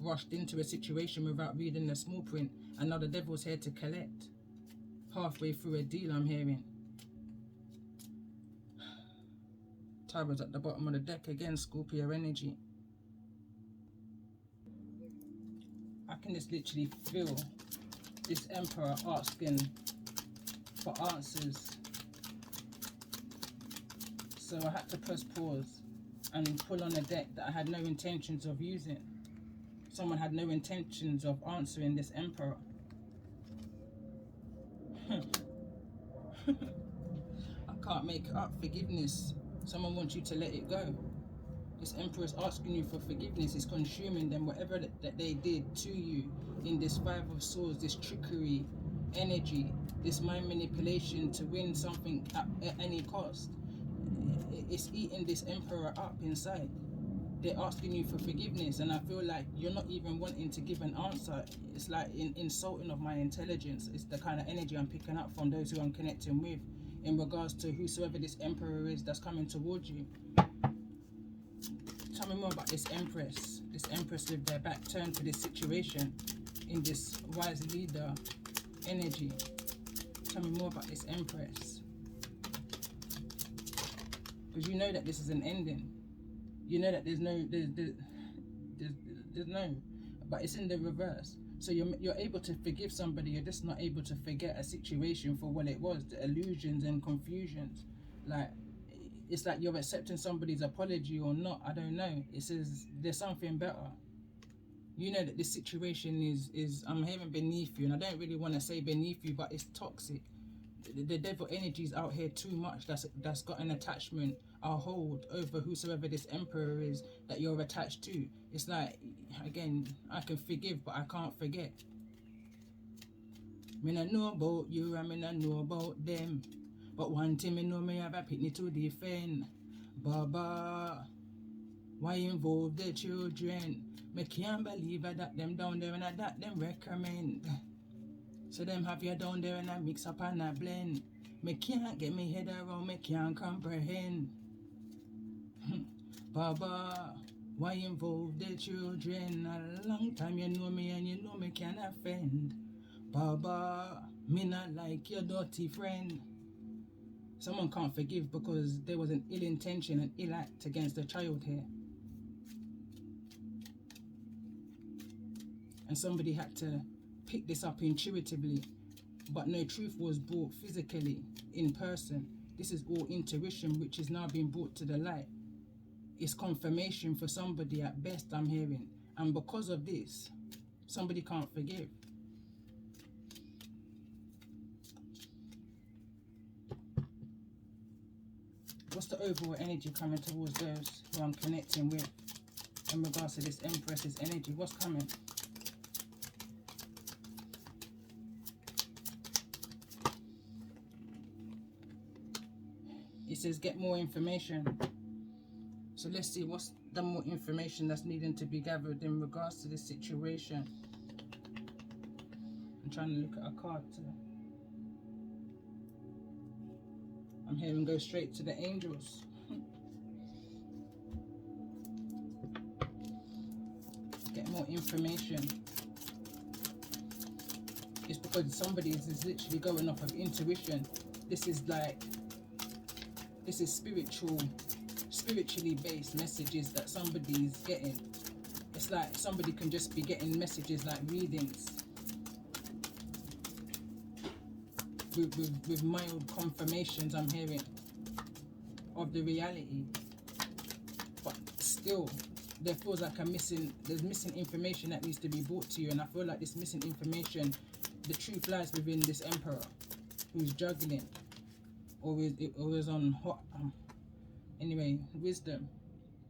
Rushed into a situation without reading the small print, and now the devil's here to collect. Halfway through a deal, I'm hearing. Tower's at the bottom of the deck again, Scorpio energy. I can just literally feel this Emperor asking for answers. So I had to press pause and pull on a deck that I had no intentions of using. Someone had no intentions of answering this Emperor. I can't make it up. Forgiveness. Someone wants you to let it go. This Emperor is asking you for forgiveness. It's consuming them, whatever that they did to you in this 5 of Swords, this trickery energy, this mind manipulation to win something at any cost. It's eating this Emperor up inside. They're asking you for forgiveness, and I feel like you're not even wanting to give an answer. It's like insulting of my intelligence. It's the kind of energy I'm picking up from those who I'm connecting with in regards to whosoever this Emperor is that's coming towards you. Tell me more about this Empress with their back turned to this situation in this wise leader energy. Tell me more about this Empress, because you know that this is an ending. You know that there's no, but it's in the reverse. So you're able to forgive somebody, you're just not able to forget a situation for what it was, the illusions and confusions. Like, it's like you're accepting somebody's apology or not, I don't know. It says there's something better. You know that this situation is I'm hearing beneath you, and I don't really want to say beneath you, but it's toxic. The devil energy is out here too much. That's got an attachment, a hold over whosoever this emperor is that you're attached to. It's like, again, I can forgive, but I can't forget. Me not know about you, and me not know about them. But one thing me know, me have a picnic to defend. Baba, why involve the children? Me can't believe that them down there and that them recommend. So them have you down there and I mix up and I blend. Me can't get me head around, me can't comprehend. Baba, why involve the children? A long time you know me and you know me can't offend. Baba, me not like your dirty friend. Someone can't forgive because there was an ill intention, an ill act against a child here. And somebody had to pick this up intuitively, but no truth was brought physically in person. This is all intuition, which is now being brought to the light. It's confirmation for somebody at best, I'm hearing. And because of this, somebody can't forgive. What's the overall energy coming towards those who I'm connecting with in regards to this Empress's energy? What's coming? It says get more information. So let's see what's the more information that's needing to be gathered in regards to this situation. I'm trying to look at a card too. I'm hearing go straight to the angels. Get more information. It's because somebody is literally going off of intuition. This is spiritually based messages that somebody's getting. It's like somebody can just be getting messages like readings with mild confirmations, I'm hearing, of the reality. But still, there feels like there's missing information that needs to be brought to you, and I feel like this missing information, the truth lies within this emperor who's juggling or is on hot. Anyway, wisdom.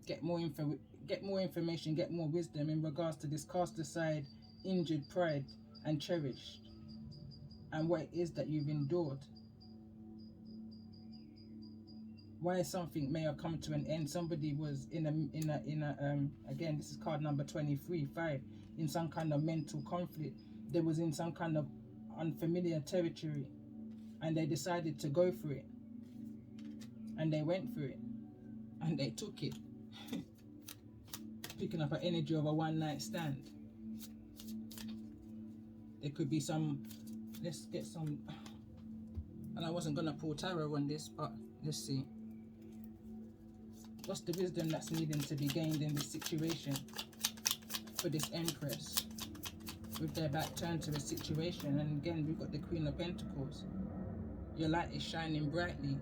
Get more information, get more wisdom in regards to this cast aside, injured pride and cherished, and what it is that you've endured. Why something may have come to an end. Somebody was in a again, this is card number 23/5, in some kind of mental conflict. They was in some kind of unfamiliar territory, and they decided to go for it, and they went for it, and they took it. Picking up an energy of a one-night stand. There could be some, let's get some, and I wasn't gonna pull tarot on this, but let's see. What's the wisdom that's needing to be gained in this situation for this Empress with their back turned to the situation? And again, we've got the Queen of Pentacles. Your light is shining brightly.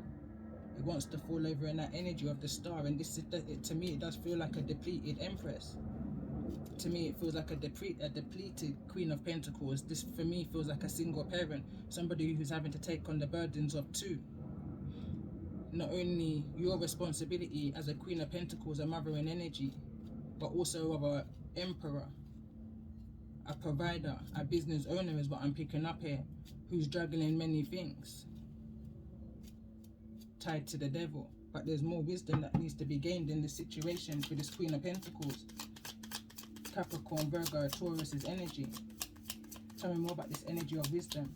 It wants to fall over in that energy of the star, and this is to me, it does feel like a depleted Empress. To me, it feels like a depleted Queen of Pentacles. This, for me, feels like a single parent, somebody who's having to take on the burdens of two. Not only your responsibility as a Queen of Pentacles, a mother in energy, but also of an emperor, a provider, a business owner is what I'm picking up here, who's juggling many things, tied to the devil. But there's more wisdom that needs to be gained in this situation for this Queen of Pentacles. Capricorn, Virgo, Taurus's energy. Tell me more about this energy of wisdom.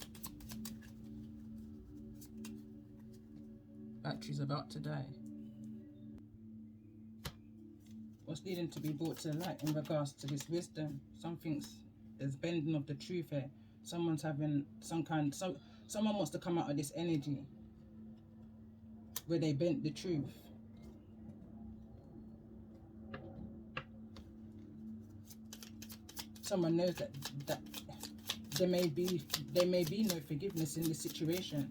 Battery's about to die. What's needing to be brought to the light in regards to this wisdom? There's bending of the truth here. Someone's having someone wants to come out of this energy where they bent the truth. Someone knows that there may be no forgiveness in this situation.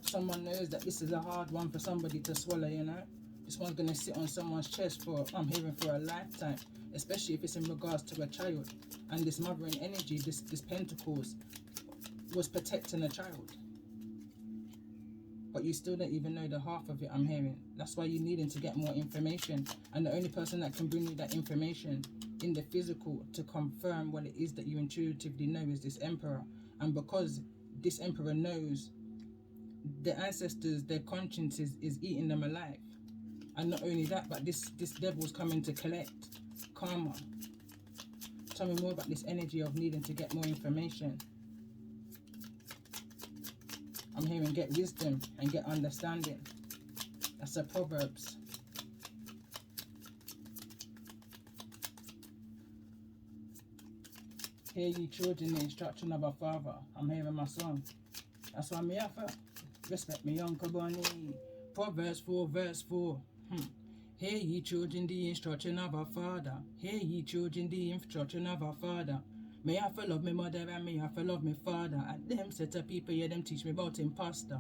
Someone knows that this is a hard one for somebody to swallow, you know. This one's going to sit on someone's chest for, I'm hearing, for a lifetime, especially if it's in regards to a child. And this mothering energy, this Pentacles, was protecting a child. But you still don't even know the half of it, I'm hearing. That's why you're needing to get more information. And the only person that can bring you that information in the physical to confirm what it is that you intuitively know is this Emperor. And because this Emperor knows the ancestors, their conscience is eating them alive. And not only that, but this devil's coming to collect karma. Tell me more about this energy of needing to get more information. I'm hearing get wisdom and get understanding. That's a Proverbs. Hear ye children the instruction of a father. I'm hearing my song. That's why me offer. Respect me Uncle Bonnie. Proverbs 4 verse 4. Hear ye children the instruction of our father. Hear ye children the instruction of our father. May I for love me mother and may I for love me father. At them set of people, yeah, them teach me about imposter.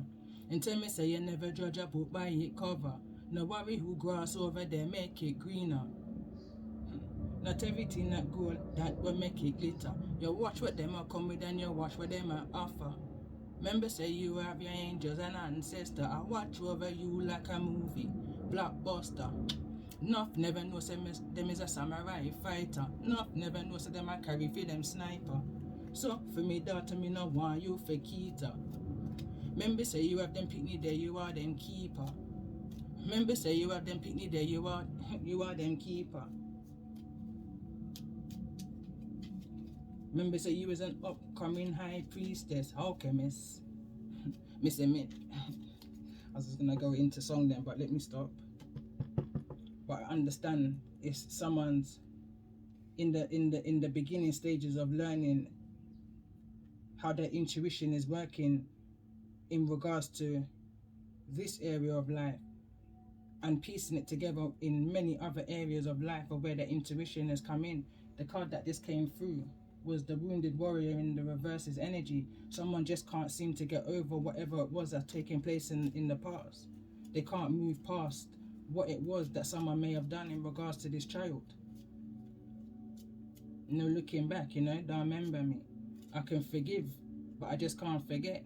And tell me say you never judge a book by its cover. No worry who grass over there make it greener. Not everything that gold that will make it glitter. You watch what them are come with and you watch what them are offer. Remember say you have your angels and ancestor. I watch over you like a movie. Blockbuster. Nuff never know say them is a samurai fighter. Nuff never know say them a carry for them sniper. So for me daughter, me no want you for keeper. Remember say you have them picnic there, you are them keeper. Remember say you have them picnic there, you are them keeper. Remember say you was an upcoming high priestess, alchemist. Miss me. I was just gonna go into song then, but let me stop. But I understand it's someone's in the beginning stages of learning how their intuition is working in regards to this area of life and piecing it together in many other areas of life of where their intuition has come in. The card that this came through was the Wounded Warrior in the reverse's energy. Someone just can't seem to get over whatever it was that's taking place in the past. They can't move past what it was that someone may have done in regards to this child. No looking back, you know, don't remember me. I can forgive, but I just can't forget.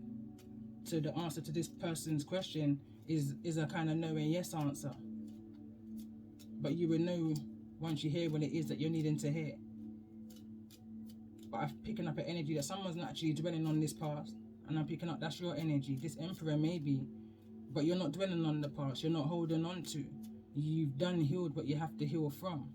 So the answer to this person's question is a kind of no and yes answer. But you will know once you hear what it is that you're needing to hear. But I'm picking up an energy that someone's not actually dwelling on this past. And I'm picking up that's your energy. This Emperor maybe. But you're not dwelling on the past. You're not holding on to. You've done healed what you have to heal from.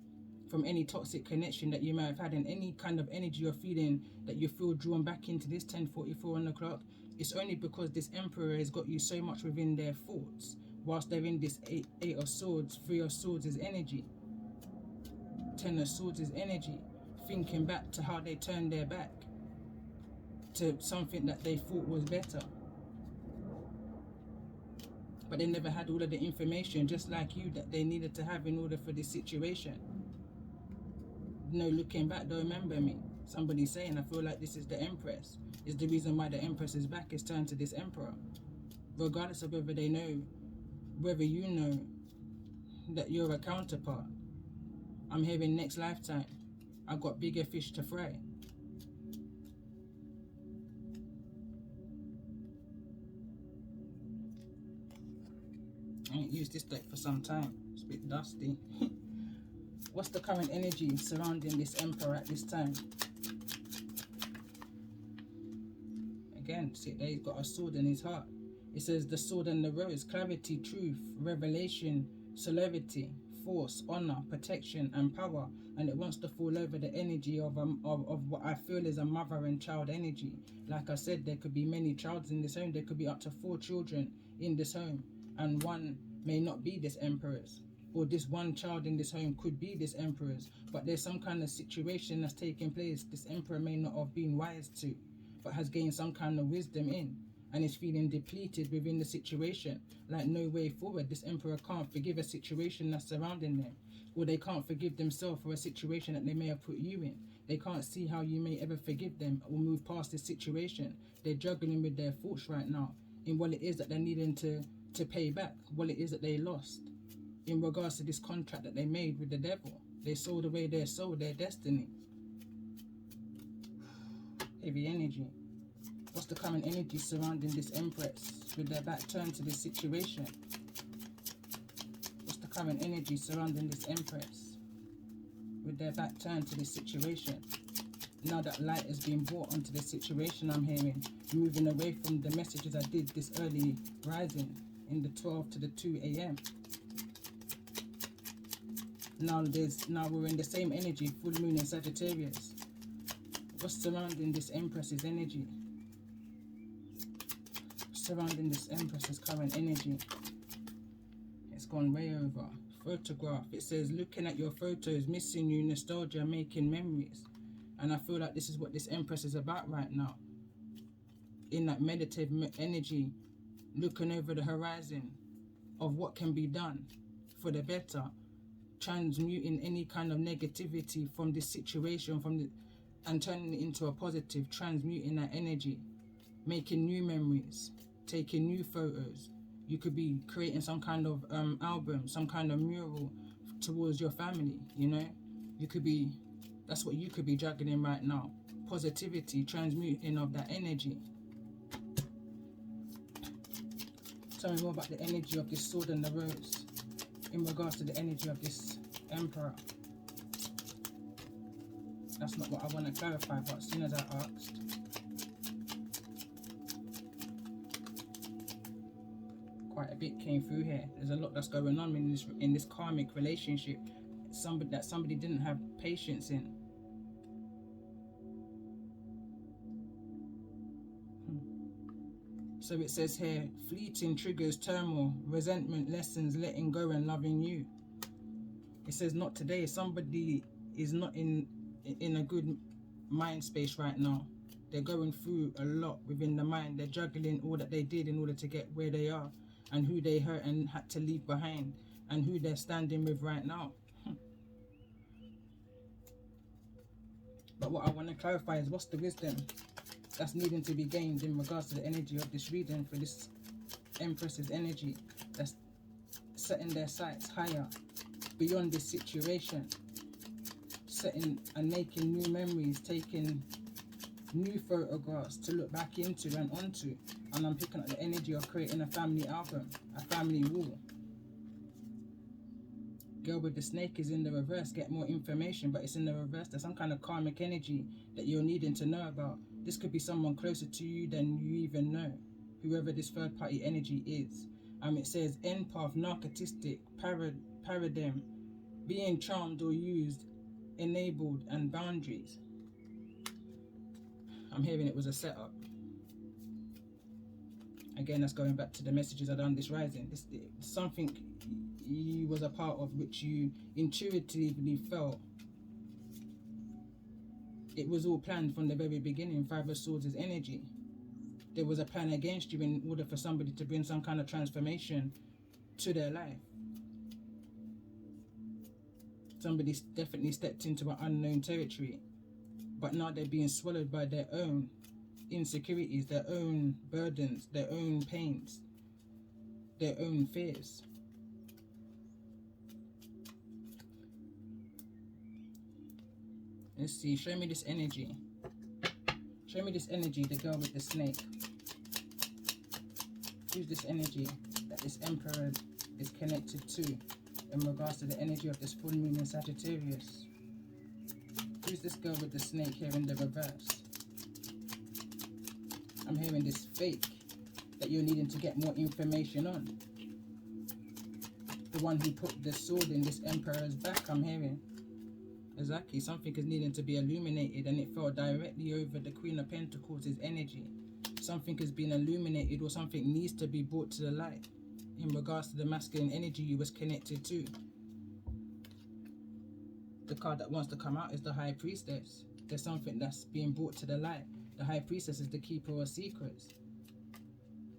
From any toxic connection that you might have had and any kind of energy or feeling that you feel drawn back into this 10:44 on the clock. It's only because this Emperor has got you so much within their thoughts. Whilst they're in this 8 of Swords, 3 of Swords is energy. 10 of Swords is energy. Thinking back to how they turned their back to something that they thought was better. But they never had all of the information, just like you, that they needed to have in order for this situation. No looking back, don't remember me. Somebody saying, I feel like this is the Empress. Is the reason why the Empress's back is turned to this Emperor. Regardless of whether they know, whether you know that you're a counterpart. I'm hearing next lifetime. I've got bigger fish to fry. I ain't used this deck for some time. It's a bit dusty. What's the current energy surrounding this Emperor at this time? Again, see there, he's got a sword in his heart. It says the sword and the rose, clarity, truth, revelation, celerity, force, honor, protection, and power. And it wants to fall over the energy of what I feel is a mother and child energy. Like I said, there could be many children in this home. There could be up to 4 children in this home. And one may not be this Emperor's. Or this one child in this home could be this Emperor's. But there's some kind of situation that's taking place this Emperor may not have been wise to, but has gained some kind of wisdom in. And is feeling depleted within the situation. Like no way forward. This Emperor can't forgive a situation that's surrounding them. Or they can't forgive themselves for a situation that they may have put you in. They can't see how you may ever forgive them or move past this situation. They're juggling with their thoughts right now in what it is that they're needing to pay back, what it is that they lost in regards to this contract that they made with the devil. They sold away their soul, their destiny. Heavy energy. What's the current energy surrounding this Empress with their back turned to this situation? What's the current energy surrounding this Empress with their back turned to this situation? Now that light has been brought onto this situation, I'm hearing, moving away from the messages I did this early rising in the 12 to the 2 a.m. Now we're in the same energy, full moon in Sagittarius. What's surrounding this Empress's energy? Surrounding this Empress's current energy. It's gone way over. Photograph. It says, looking at your photos, missing you, nostalgia, making memories. And I feel like this is what this Empress is about right now. In that meditative energy, looking over the horizon of what can be done for the better, transmuting any kind of negativity from this situation, and turning it into a positive, transmuting that energy, making new memories, taking new photos. You could be creating some kind of album, some kind of mural towards your family, you know. You could be, that's what you could be juggling right now. Positivity, transmuting of that energy. Tell me more about the energy of this sword and the rose in regards to the energy of this Emperor. That's not what I want to clarify, but as soon as I asked, quite a bit came through here. There's a lot that's going on in this karmic relationship. Somebody didn't have patience in. So it says here, fleeting triggers, turmoil, resentment, lessons, letting go and loving you. It says not today. Somebody is not in a good mind space right now. They're going through a lot within the mind. They're juggling all that they did in order to get where they are, and who they hurt and had to leave behind, and who they're standing with right now. But what I want to clarify is, what's the wisdom that's needing to be gained in regards to the energy of this reading for this Empress's energy that's setting their sights higher beyond this situation, setting and making new memories, taking new photographs to look back into and onto. And I'm picking up the energy of creating a family album, a family wall. Girl with the snake is in the reverse. Get more information, but it's in the reverse. There's some kind of karmic energy that you're needing to know about. This could be someone closer to you than you even know, whoever this third party energy is. It says empath, narcissistic, paradigm, being charmed or used, enabled, and boundaries. I'm hearing it was a setup. Again, that's going back to the messages I done this rising. It's something you was a part of, which you intuitively felt. It was all planned from the very beginning. Five of Swords is energy. There was a plan against you in order for somebody to bring some kind of transformation to their life. Somebody definitely stepped into an unknown territory, but now they're being swallowed by their own insecurities, their own burdens, their own pains, their own fears. Let's see, show me this energy. Show me this energy, the girl with the snake. Use this energy that this Emperor is connected to in regards to the energy of this full moon in Sagittarius. Who's this girl with the snake here in the reverse? I'm hearing this fake that you're needing to get more information on. The one who put the sword in this Emperor's back, I'm hearing. Exactly, something is needing to be illuminated, and it fell directly over the Queen of Pentacles' energy. Something has been illuminated, or something needs to be brought to the light in regards to the masculine energy you was connected to. The card that wants to come out is the High Priestess. There's something that's being brought to the light. The High Priestess is the keeper of secrets.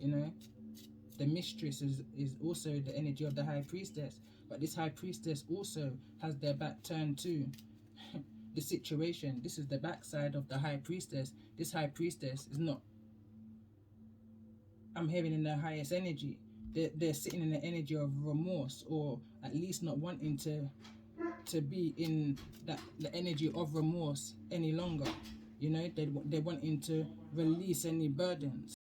You know, the Mistress is also the energy of the High Priestess. But this High Priestess also has their back turned to the situation. This is the backside of the high priestess. This high priestess is not, I'm hearing in the highest energy, they're sitting in the energy of remorse, or at least not wanting to be in the energy of remorse any longer. You know, they're wanting to release any burdens.